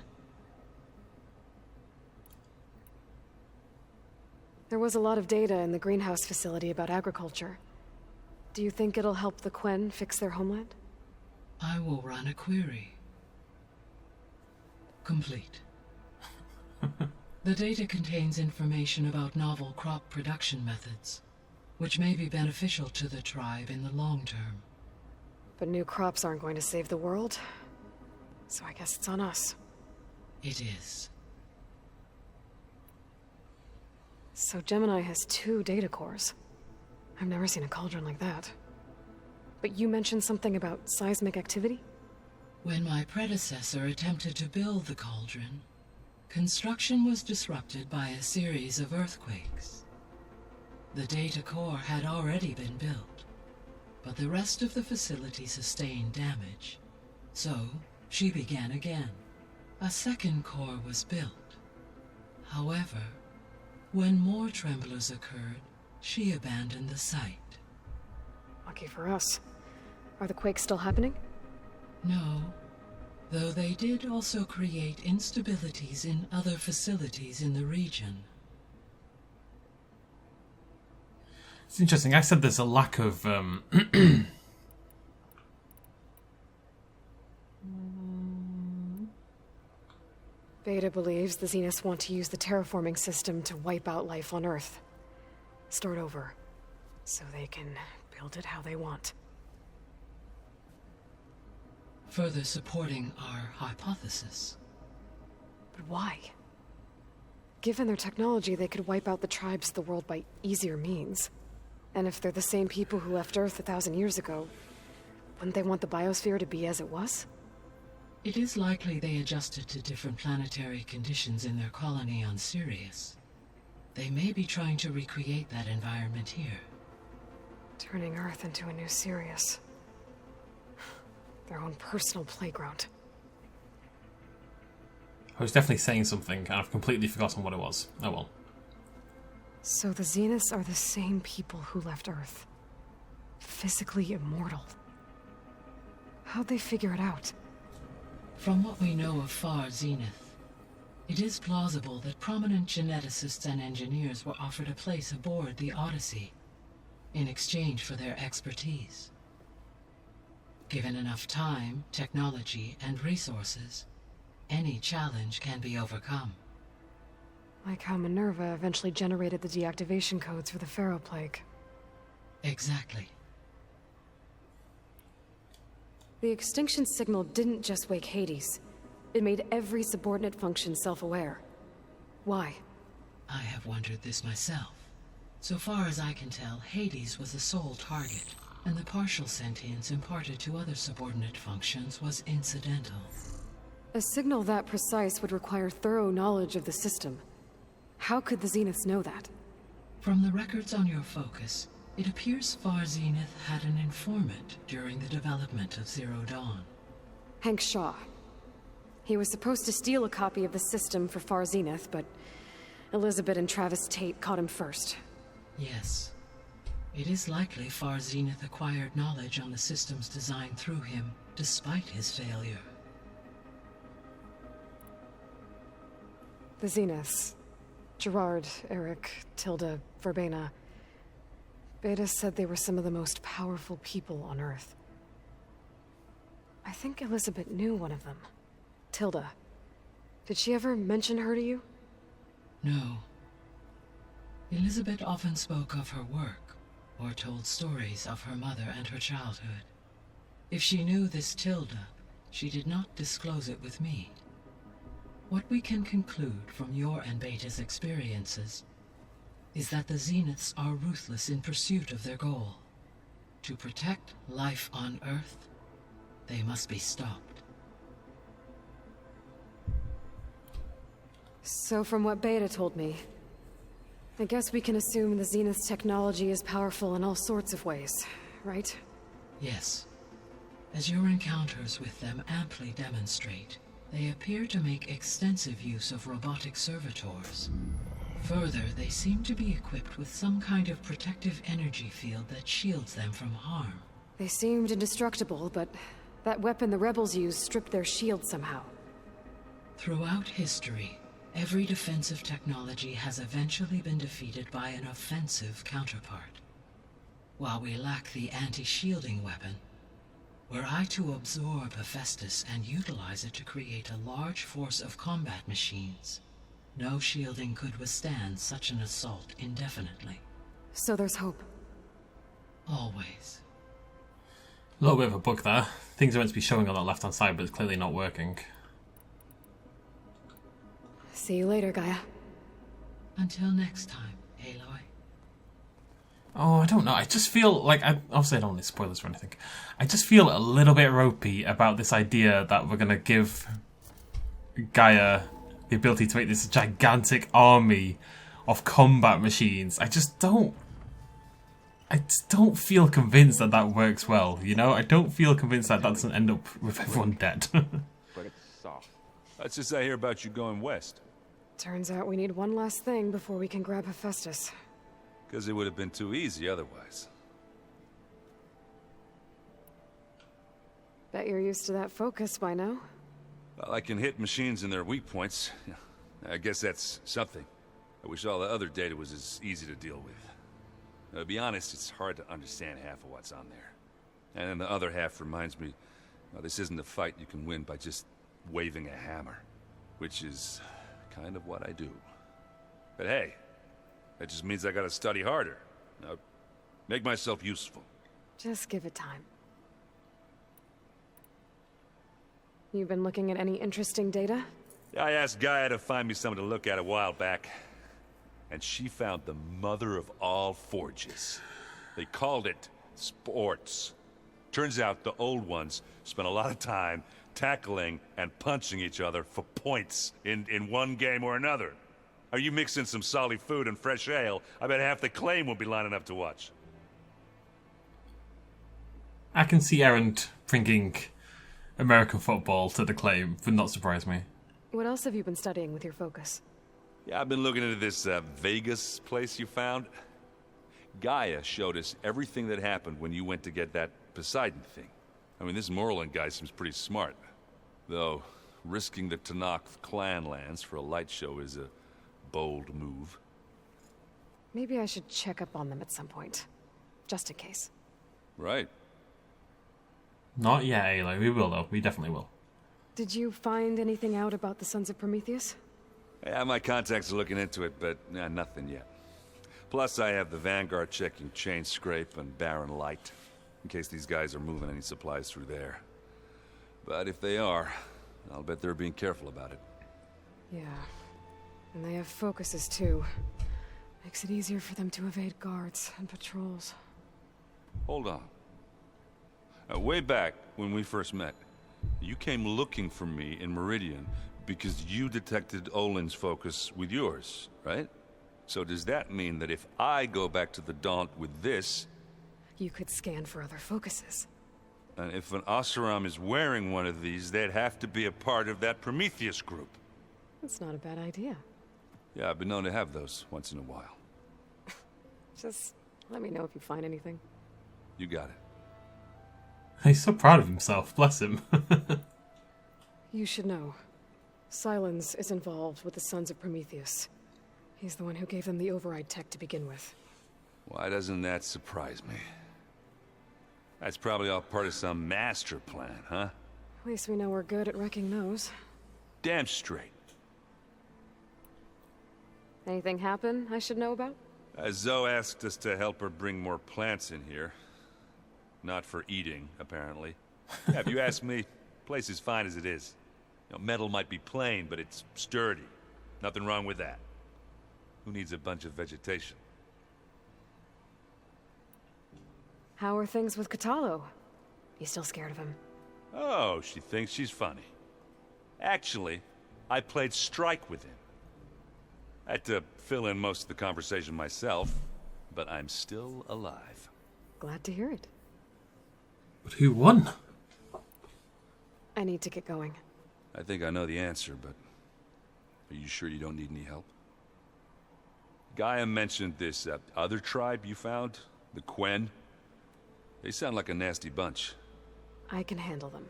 There was a lot of data in the greenhouse facility about agriculture. Do you think it'll help the Quen fix their homeland? I will run a query. Complete. The data contains information about novel crop production methods, which may be beneficial to the tribe in the long term. But new crops aren't going to save the world, so I guess it's on us. It is. So Gemini has 2 data cores. I've never seen a cauldron like that. But you mentioned something about seismic activity? When my predecessor attempted to build the cauldron, construction was disrupted by a series of earthquakes. The data core had already been built, but the rest of the facility sustained damage. So, she began again. A second core was built. However, when more tremblers occurred, she abandoned the site. Lucky for us. Are the quakes still happening? No, though they did also create instabilities in other facilities in the region. It's interesting. I said there's a lack of Beta believes the Zeniths want to use the terraforming system to wipe out life on Earth. Start over, so they can build it how they want. Further supporting our hypothesis. But why? Given their technology, they could wipe out the tribes of the world by easier means. And if they're the same people who left Earth 1,000 years ago, wouldn't they want the biosphere to be as it was? It is likely they adjusted to different planetary conditions in their colony on Sirius. They may be trying to recreate that environment here. Turning Earth into a new Sirius. Their own personal playground. I was definitely saying something, and I've completely forgotten what it was. Oh well. So the Zeniths are the same people who left Earth. Physically immortal. How'd they figure it out? From what we know of Far Zenith, it is plausible that prominent geneticists and engineers were offered a place aboard the Odyssey in exchange for their expertise. Given enough time, technology, and resources, any challenge can be overcome. Like how Minerva eventually generated the deactivation codes for the Pharaoh Plague. Exactly. The extinction signal didn't just wake Hades. It made every subordinate function self-aware. Why? I have wondered this myself. So far as I can tell, Hades was the sole target, and the partial sentience imparted to other subordinate functions was incidental. A signal that precise would require thorough knowledge of the system. How could the Zeniths know that? From the records on your focus, it appears Far Zenith had an informant during the development of Zero Dawn. Hank Shaw. He was supposed to steal a copy of the system for Far Zenith, but Elizabeth and Travis Tate caught him first. Yes. It is likely Far Zenith acquired knowledge on the system's design through him, despite his failure. The Zeniths. Gerard, Eric, Tilda, Verbena. Beta said they were some of the most powerful people on Earth. I think Elizabeth knew one of them. Tilda. Did she ever mention her to you? No. Elizabeth often spoke of her work, or told stories of her mother and her childhood. If she knew this Tilda, she did not disclose it with me. What we can conclude from your and Beta's experiences is that the Zeniths are ruthless in pursuit of their goal. To protect life on Earth, they must be stopped. So from what Beta told me, I guess we can assume the Zenith's technology is powerful in all sorts of ways, right? Yes. As your encounters with them amply demonstrate, they appear to make extensive use of robotic servitors. Further, they seem to be equipped with some kind of protective energy field that shields them from harm. They seemed indestructible, but that weapon the rebels used stripped their shield somehow. Throughout history, every defensive technology has eventually been defeated by an offensive counterpart. While we lack the anti-shielding weapon, were I to absorb Hephaestus and utilize it to create a large force of combat machines, no shielding could withstand such an assault indefinitely. So there's hope. Always. A little bit of a bug there. Things are meant to be showing on that left-hand side, but it's clearly not working. See you later, Gaia. Until next time, Aloy. Oh, I don't know. I just feel like... obviously, I don't want any spoilers or anything. I just feel a little bit ropey about this idea that we're going to give Gaia the ability to make this gigantic army of combat machines. I just don't feel convinced that that works well, you know? I don't feel convinced that that doesn't end up with everyone dead. But it's soft. That's just I hear about you going west. Turns out we need one last thing before we can grab Hephaestus. Because it would have been too easy otherwise. Bet you're used to that focus by now. Well, I can hit machines in their weak points. I guess that's something. I wish all the other data was as easy to deal with. To be honest, it's hard to understand half of what's on there. And then the other half reminds me, well, this isn't a fight you can win by just waving a hammer. which is kind of what I do. But hey, that just means I gotta study harder. Now, make myself useful. Just give it time. You've been looking at any interesting data? I asked Gaia to find me something to look at a while back, and she found the mother of all forges. They called it sports. Turns out the old ones spent a lot of time tackling and punching each other for points in one game or another. Are you mixing some solid food and fresh ale? I bet half the claim will be lining up to watch. I can see Errant bringing American football to the claim, would not surprise me. What else have you been studying with your focus? Yeah, I've been looking into this Vegas place you found. Gaia showed us everything that happened when you went to get that Poseidon thing. I mean, this Merlin guy seems pretty smart. Though, risking the Tanakh clan lands for a light show is a bold move. Maybe I should check up on them at some point. Just in case. Right. Not yet, Aloy. We will, though. We definitely will. Did you find anything out about the Sons of Prometheus? Yeah, my contacts are looking into it, but nothing yet. Plus, I have the Vanguard checking Chain Scrape and Barren Light, in case these guys are moving any supplies through there. But if they are, I'll bet they're being careful about it. Yeah. And they have focuses, too. Makes it easier for them to evade guards and patrols. Hold on. Way back, when we first met, you came looking for me in Meridian because you detected Olin's focus with yours, right? So does that mean that if I go back to the Daunt with this... You could scan for other focuses. And if an Oseram is wearing one of these, they'd have to be a part of that Prometheus group. That's not a bad idea. Yeah, I've been known to have those once in a while. Just let me know if you find anything. You got it. He's so proud of himself, bless him. You should know. Silence is involved with the Sons of Prometheus. He's the one who gave them the override tech to begin with. Why doesn't that surprise me? That's probably all part of some master plan, huh? At least we know we're good at wrecking those. Damn straight. Anything happen I should know about? Zoe asked us to help her bring more plants in here. Not for eating, apparently. Yeah, if you ask me, the place is fine as it is. You know, metal might be plain, but it's sturdy. Nothing wrong with that. Who needs a bunch of vegetation? How are things with Katalo? You still scared of him? Oh, she thinks she's funny. Actually, I played strike with him. I had to fill in most of the conversation myself, but I'm still alive. Glad to hear it. But who won? I need to get going. I think I know the answer, but are you sure you don't need any help? Gaia mentioned this other tribe you found, the Quen. They sound like a nasty bunch. I can handle them.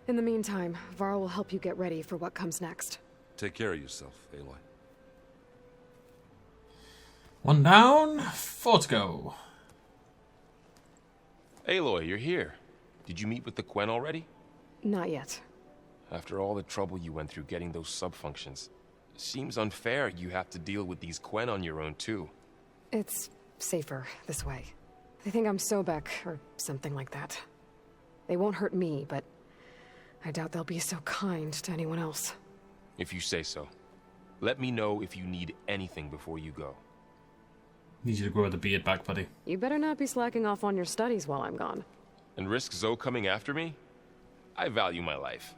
In the meantime, Varl will help you get ready for what comes next. Take care of yourself, Aloy. One down, 4 to go. Aloy, you're here. Did you meet with the Quen already? Not yet. After all the trouble you went through getting those sub-functions, seems unfair you have to deal with these Quen on your own, too. It's safer this way. They think I'm Sobek, or something like that. They won't hurt me, but I doubt they'll be so kind to anyone else. If you say so. Let me know if you need anything before you go. Need you to grow the beard back, buddy. You better not be slacking off on your studies while I'm gone. And risk Zoe coming after me? I value my life.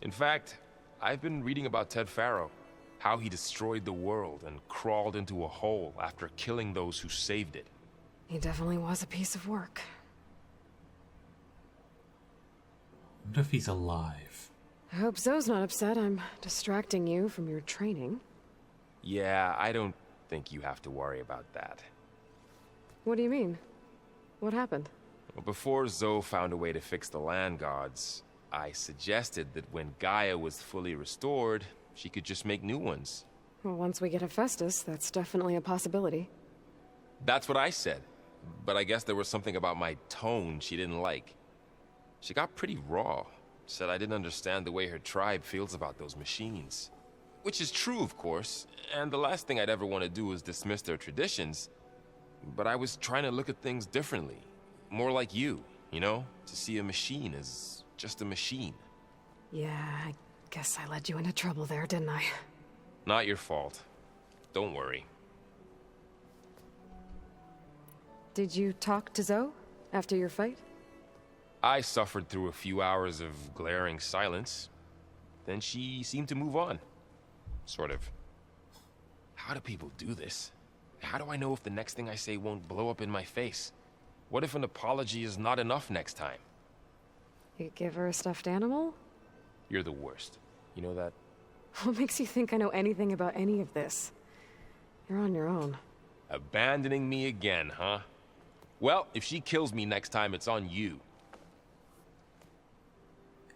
In fact, I've been reading about Ted Faro. How he destroyed the world and crawled into a hole after killing those who saved it. He definitely was a piece of work. I wonder if he's alive. I hope Zoe's not upset I'm distracting you from your training. Yeah, I don't think you have to worry about that. What do you mean? What happened? Well, before Zoe found a way to fix the land gods, I suggested that when Gaia was fully restored, she could just make new ones. Well, once we get Hephaestus, that's definitely a possibility. That's what I said. But I guess there was something about my tone she didn't like. She got pretty raw. Said I didn't understand the way her tribe feels about those machines. Which is true, of course, and the last thing I'd ever want to do is dismiss their traditions. But I was trying to look at things differently. More like you know? To see a machine as just a machine. Yeah, I guess I led you into trouble there, didn't I? Not your fault. Don't worry. Did you talk to Zoe after your fight? I suffered through a few hours of glaring silence. Then she seemed to move on. Sort of. How do people do this? How do I know if the next thing I say won't blow up in my face? What if an apology is not enough next time? You give her a stuffed animal? You're the worst. You know that? What makes you think I know anything about any of this? You're on your own. Abandoning me again, huh? Well, if she kills me next time, it's on you.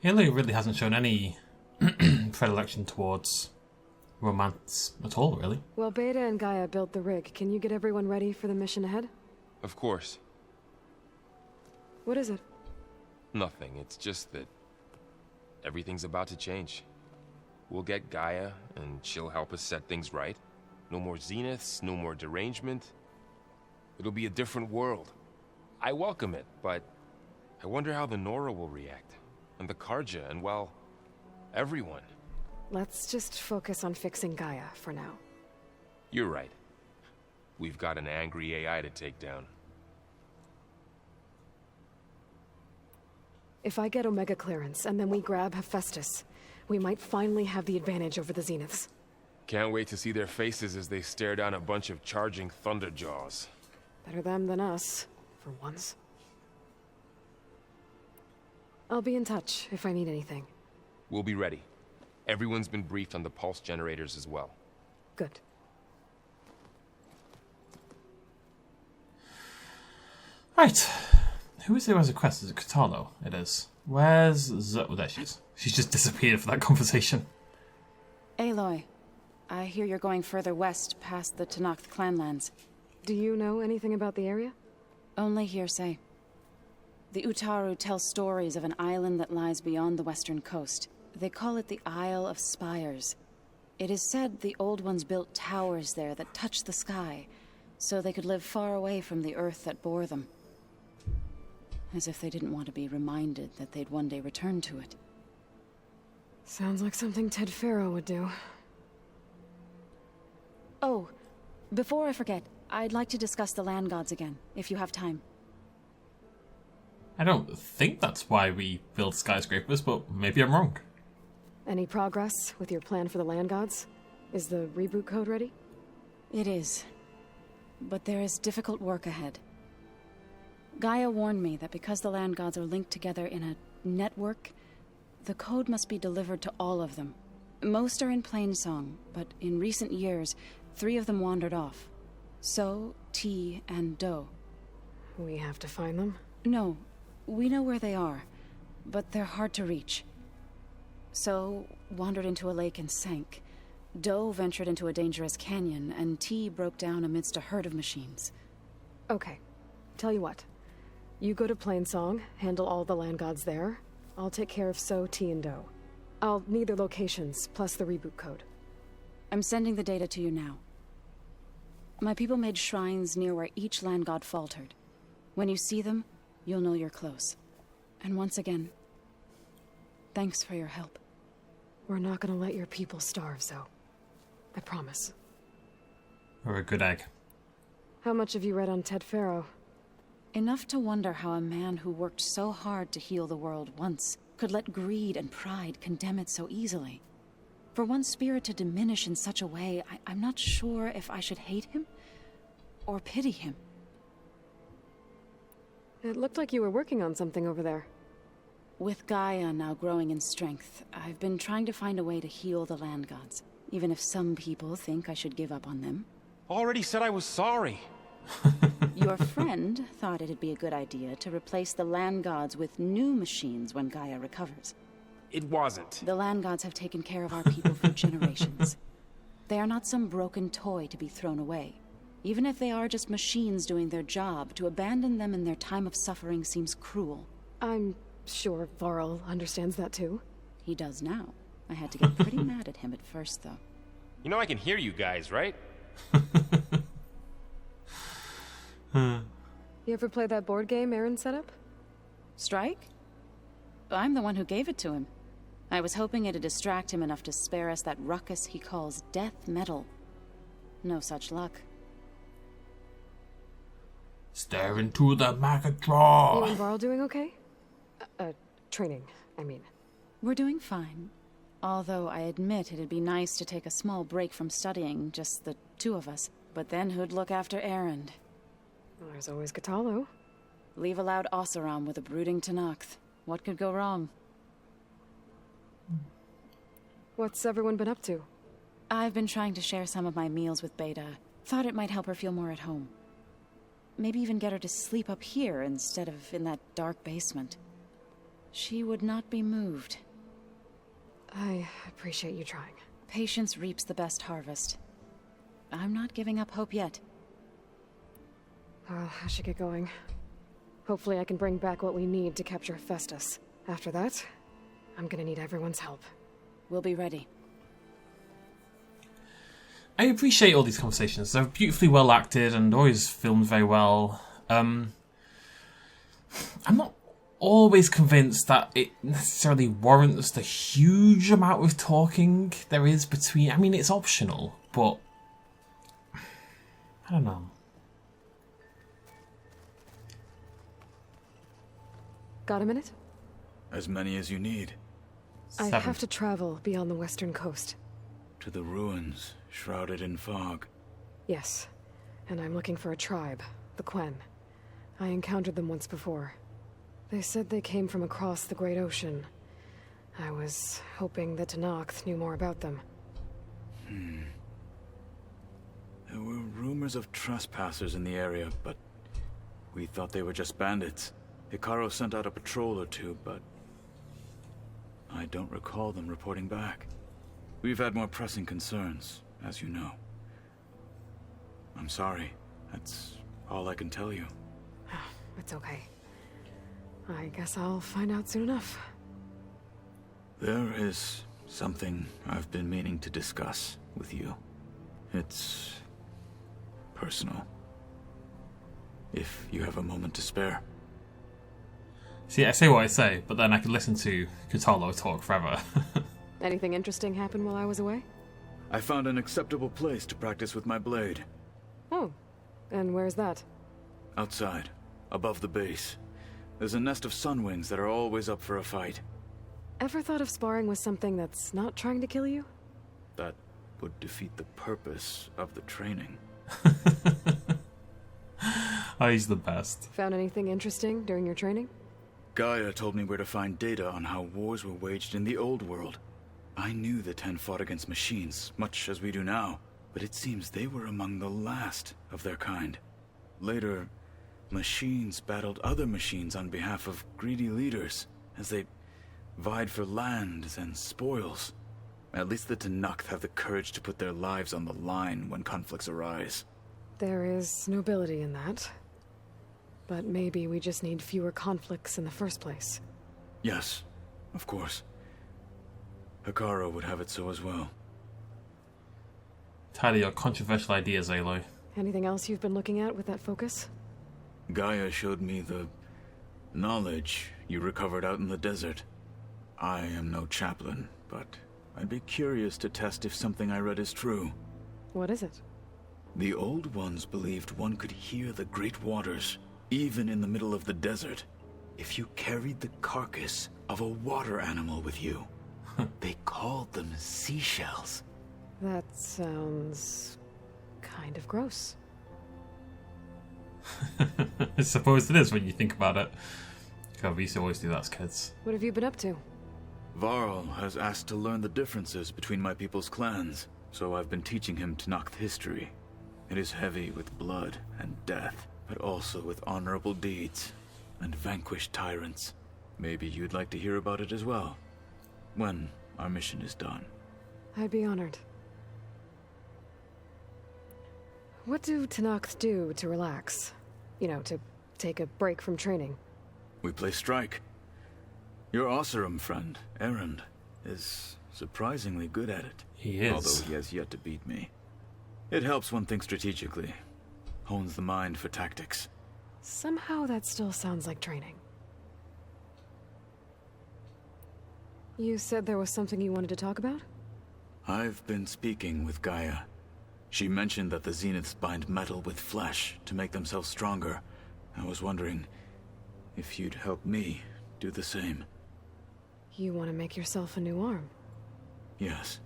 Aloy really hasn't shown any predilection towards romance at all, really. Well, Beta and Gaia built the rig. Can you get everyone ready for the mission ahead? Of course. What is it? Nothing. It's just that everything's about to change. We'll get Gaia, and she'll help us set things right. No more zeniths, no more derangement. It'll be a different world. I welcome it, but I wonder how the Nora will react. And the Karja, and well, everyone. Let's just focus on fixing Gaia for now. You're right. We've got an angry AI to take down. If I get Omega clearance, and then we grab Hephaestus, we might finally have the advantage over the Zeniths. Can't wait to see their faces as they stare down a bunch of charging Thunderjaws. Better them than us, for once. I'll be in touch if I need anything. We'll be ready. Everyone's been briefed on the pulse generators as well. Good. Right. Who is there as a quest? Is it Katalo? It is. Where's Zoe? Oh, there she is. She's just disappeared for that conversation. Aloy, I hear you're going further west past the Tenakth clanlands. Do you know anything about the area? Only hearsay. The Utaru tell stories of an island that lies beyond the western coast. They call it the Isle of Spires. It is said the Old Ones built towers there that touch the sky, so they could live far away from the earth that bore them. As if they didn't want to be reminded that they'd one day return to it. Sounds like something Ted Faro would do. Oh, before I forget, I'd like to discuss the land gods again, if you have time. I don't think that's why we build skyscrapers, but maybe I'm wrong. Any progress with your plan for the land gods? Is the reboot code ready? It is. But there is difficult work ahead. Gaia warned me that because the land gods are linked together in a network, the code must be delivered to all of them. Most are in Plainsong, but in recent years, 3 of them wandered off. So, T, and Do. We have to find them? No, we know where they are, but they're hard to reach. So, wandered into a lake and sank. Do ventured into a dangerous canyon, and T broke down amidst a herd of machines. Okay, tell you what. You go to Plainsong, handle all the land gods there. I'll take care of So, T, and Do. I'll need their locations, plus the reboot code. I'm sending the data to you now. My people made shrines near where each land god faltered. When you see them, you'll know you're close. And once again, thanks for your help. We're not gonna let your people starve, Zoe. I promise. Or a good egg. How much have you read on Ted Faro? Enough to wonder how a man who worked so hard to heal the world once could let greed and pride condemn it so easily. For one spirit to diminish in such a way, I'm not sure if I should hate him or pity him. It looked like you were working on something over there. With Gaia now growing in strength, I've been trying to find a way to heal the land gods, even if some people think I should give up on them. Already said I was sorry. Your friend thought it'd be a good idea to replace the land gods with new machines when Gaia recovers. It wasn't. The land gods have taken care of our people for generations. They are not some broken toy to be thrown away. Even if they are just machines doing their job, to abandon them in their time of suffering seems cruel. I'm sure Varl understands that too. He does now. I had to get pretty mad at him at first, though. You know I can hear you guys, right? You ever play that board game Aaron set up? Strike? I'm the one who gave it to him. I was hoping it'd distract him enough to spare us that ruckus he calls death metal. No such luck. Stare into the You Magatron. and Varl doing okay? Training, I mean. We're doing fine. Although I admit it'd be nice to take a small break from studying, just the two of us. But then who'd look after Erend? Well, there's always Katalo. Leave a loud Oseram with a brooding Tenakth. What could go wrong? What's everyone been up to? I've been trying to share some of my meals with Beta. Thought it might help her feel more at home. Maybe even get her to sleep up here instead of in that dark basement. She would not be moved. I appreciate you trying. Patience reaps the best harvest. I'm not giving up hope yet. Well, I should get going. Hopefully I can bring back what we need to capture Hephaestus. After that, I'm gonna need everyone's help. We'll be ready. I appreciate all these conversations. They're beautifully well acted and always filmed very well. I'm not always convinced that it necessarily warrants the huge amount of talking there is between... I mean, it's optional, but... I don't know. Got a minute? As many as you need. I have to travel beyond the western coast. To the ruins, shrouded in fog. Yes, and I'm looking for a tribe, the Quen. I encountered them once before. They said they came from across the Great Ocean. I was hoping that Tenakth knew more about them. There were rumors of trespassers in the area, but we thought they were just bandits. Hikaru sent out a patrol or two, but I don't recall them reporting back. We've had more pressing concerns, as you know. I'm sorry. That's all I can tell you. It's okay. I guess I'll find out soon enough. There is something I've been meaning to discuss with you. It's personal. If you have a moment to spare. See, I say what I say, but then I could listen to Katalo talk forever. Anything interesting happen while I was away? I found an acceptable place to practice with my blade. Oh, and where's that? Outside, above the base. There's a nest of sunwings that are always up for a fight. Ever thought of sparring with something that's not trying to kill you? That would defeat the purpose of the training. Oh, he's the best. Found anything interesting during your training? Gaia told me where to find data on how wars were waged in the old world. I knew the Ten fought against machines, much as we do now, but it seems they were among the last of their kind. Later, machines battled other machines on behalf of greedy leaders, as they vied for lands and spoils. At least the Tenakth have the courage to put their lives on the line when conflicts arise. There is nobility in that. But maybe we just need fewer conflicts in the first place. Yes, of course. Hikaru would have it so as well. Tired of your controversial ideas, Aloy. Anything else you've been looking at with that focus? Gaia showed me the knowledge you recovered out in the desert. I am no chaplain, but I'd be curious to test if something I read is true. What is it? The Old Ones believed one could hear the great waters, even in the middle of the desert, if you carried the carcass of a water animal with you. They called them seashells. That sounds kind of gross. I suppose it is when you think about it. God, we used to always do that as kids. What have you been up to? Varl has asked to learn the differences between my people's clans, so I've been teaching him Tenakth history. It is heavy with blood and death, but also with honorable deeds and vanquished tyrants. Maybe you'd like to hear about it as well, when our mission is done. I'd be honored. What do Tenakth do to relax? You know, to take a break from training? We play strike. Your Oseram friend, Erend, is surprisingly good at it. He is. Although he has yet to beat me. It helps one think strategically. Hones the mind for tactics. Somehow that still sounds like training. You said there was something you wanted to talk about? I've been speaking with Gaia. She mentioned that the Zeniths bind metal with flesh to make themselves stronger. I was wondering if you'd help me do the same. You want to make yourself a new arm? Yes.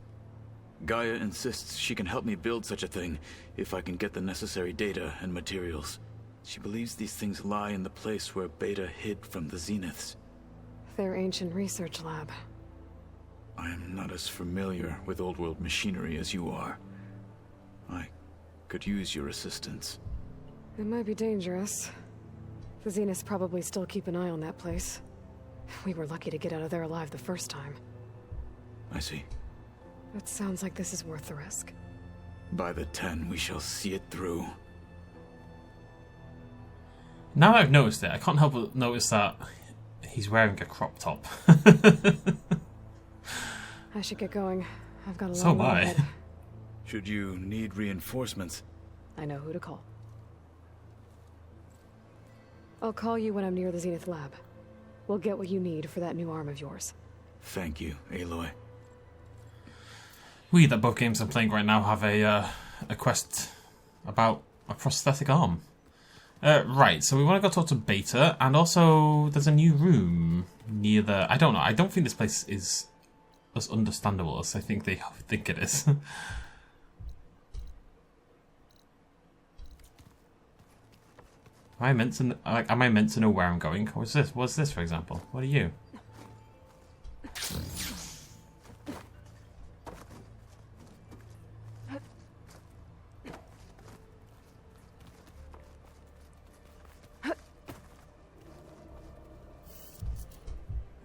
Gaia insists she can help me build such a thing if I can get the necessary data and materials. She believes these things lie in the place where Beta hid from the Zeniths. Their ancient research lab. I am not as familiar with old world machinery as you are. I could use your assistance. It might be dangerous. The Zeniths probably still keep an eye on that place. We were lucky to get out of there alive the first time. I see. It sounds like this is worth the risk. By the 10, we shall see it through. Now that I've noticed it, I can't help but notice that he's wearing a crop top. I should get going. I've got a So long am way I. ahead. Should you need reinforcements? I know who to call. I'll call you when I'm near the Zenith lab. We'll get what you need for that new arm of yours. Thank you, Aloy. We, that both games I'm playing right now, have a quest about a prosthetic arm. Right, so we want to go talk to Beta, and also there's a new room near the... I don't know, I don't think this place is as understandable as I think they think it is. Am I meant to know where I'm going? What's this? What's this, for example? What are you?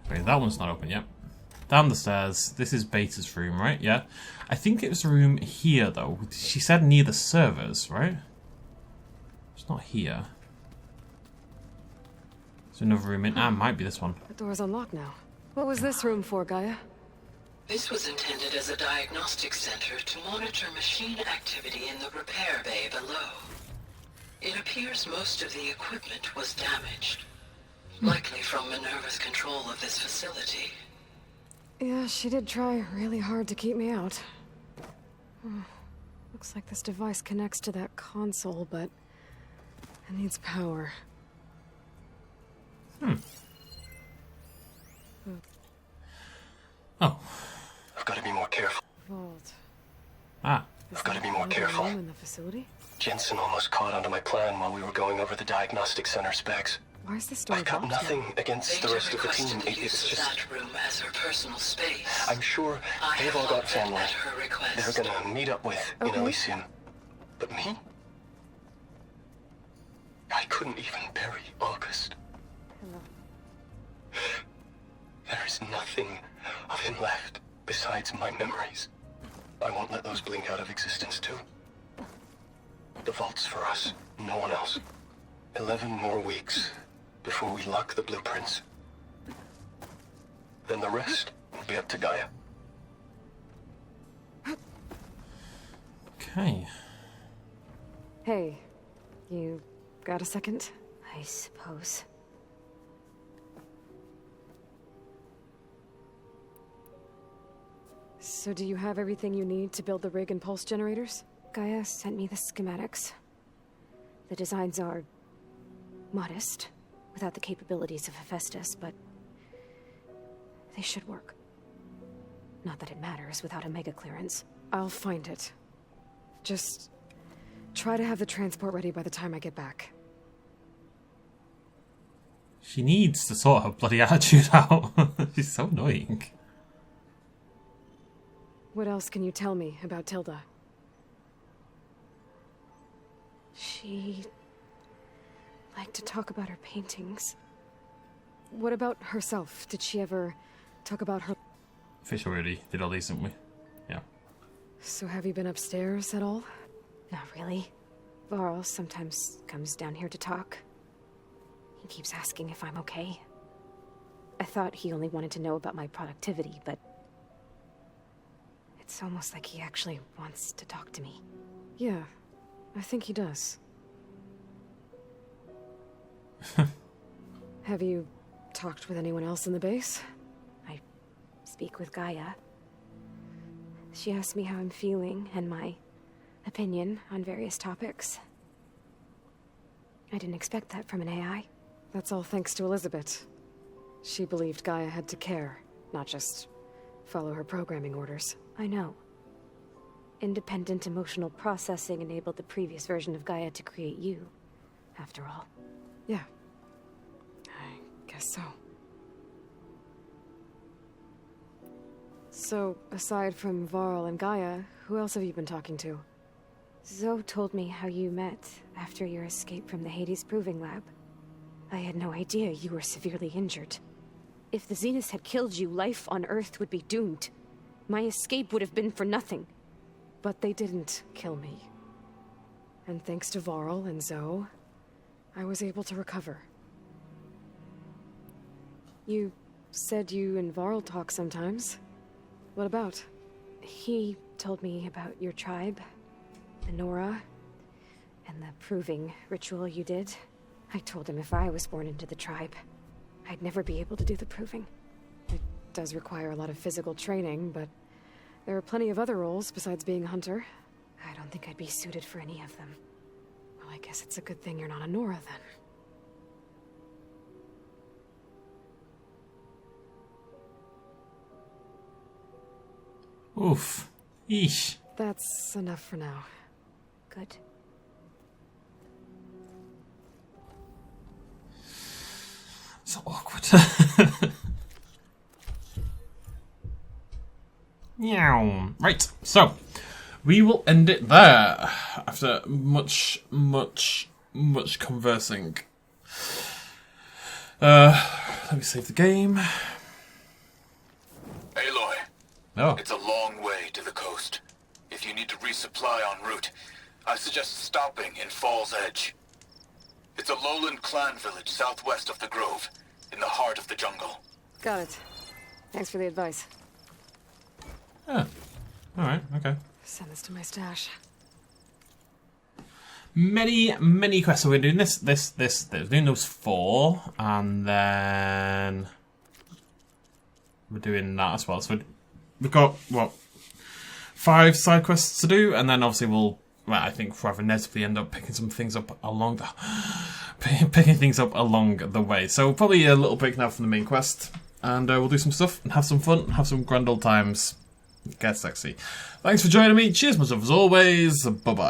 Wait, that one's not open yet. Down the stairs. This is Beta's room, right? Yeah. I think it was a room here, though. She said near the servers, right? It's not here. There's another room in... Ah, might be this one. The door's unlocked now. What was this room for, Gaia? This was intended as a diagnostic center to monitor machine activity in the repair bay below. It appears most of the equipment was damaged. Likely from Minerva's control of this facility. Yeah, she did try really hard to keep me out. Looks like this device connects to that console, but it needs power. Oh. I've got to be more careful. Vault. Ah. I've got to be more careful. In the facility? Jensen almost caught onto my plan while we were going over the diagnostic center specs. Why is this door I've got locked nothing now? against the rest of the team. It's just... that room as her personal space. I'm sure they've all got family they're gonna meet up with in Elysium. But me? I couldn't even bury August. There is nothing of him left besides my memories. I won't let those blink out of existence too. The vault's for us, no one else. 11 more weeks before we lock the blueprints. Then the rest will be up to Gaia. Okay. Hey, you got a second? I suppose. So do you have everything you need to build the rig and pulse generators? Gaia sent me the schematics. The designs are modest, without the capabilities of Hephaestus, but they should work. Not that it matters without a mega clearance. I'll find it. Just try to have the transport ready by the time I get back. She needs to sort her bloody attitude out. She's so annoying. What else can you tell me about Tilda? She liked to talk about her paintings. What about herself? Did she ever talk about her... Fish already did all these, didn't we? Yeah. So have you been upstairs at all? Not really. Varl sometimes comes down here to talk. He keeps asking if I'm okay. I thought he only wanted to know about my productivity, but it's almost like he actually wants to talk to me. Yeah, I think he does. Have you talked with anyone else in the base? I speak with Gaia. She asked me how I'm feeling and my opinion on various topics. I didn't expect that from an AI. That's all thanks to Elizabeth. She believed Gaia had to care, not just follow her programming orders. I know. Independent emotional processing enabled the previous version of Gaia to create you, after all. Yeah. I guess so. So, aside from Varl and Gaia, who else have you been talking to? Zoe told me how you met after your escape from the Hades Proving Lab. I had no idea you were severely injured. If the Zeniths had killed you, life on Earth would be doomed. My escape would have been for nothing. But they didn't kill me. And thanks to Varl and Zoe, I was able to recover. You said you and Varl talk sometimes. What about? He told me about your tribe, the Nora, and the proving ritual you did. I told him if I was born into the tribe, I'd never be able to do the proving. It does require a lot of physical training, but there are plenty of other roles besides being a hunter. I don't think I'd be suited for any of them. Well, I guess it's a good thing you're not a Nora, then. Oof. Eesh. That's enough for now. Good. So awkward. Meow. Right, so we will end it there after much conversing. Let me save the game. Aloy. Oh. It's a long way to the coast. If you need to resupply en route, I suggest stopping in Fall's Edge. It's a lowland clan village southwest of the Grove, in the heart of the jungle. Got it. Thanks for the advice. Yeah. Alright, okay. Send this to my stash. Many quests. So we're doing this. We're doing those 4, and then we're doing that as well. So we've got, what, 5 side quests to do, and then obviously we'll, well, I think rather inevitably end up picking some things up along the way. So probably a little break now from the main quest, and we'll do some stuff and have some fun, have some grand old times. Get sexy. Thanks for joining me. Cheers, myself as always. Bye bye.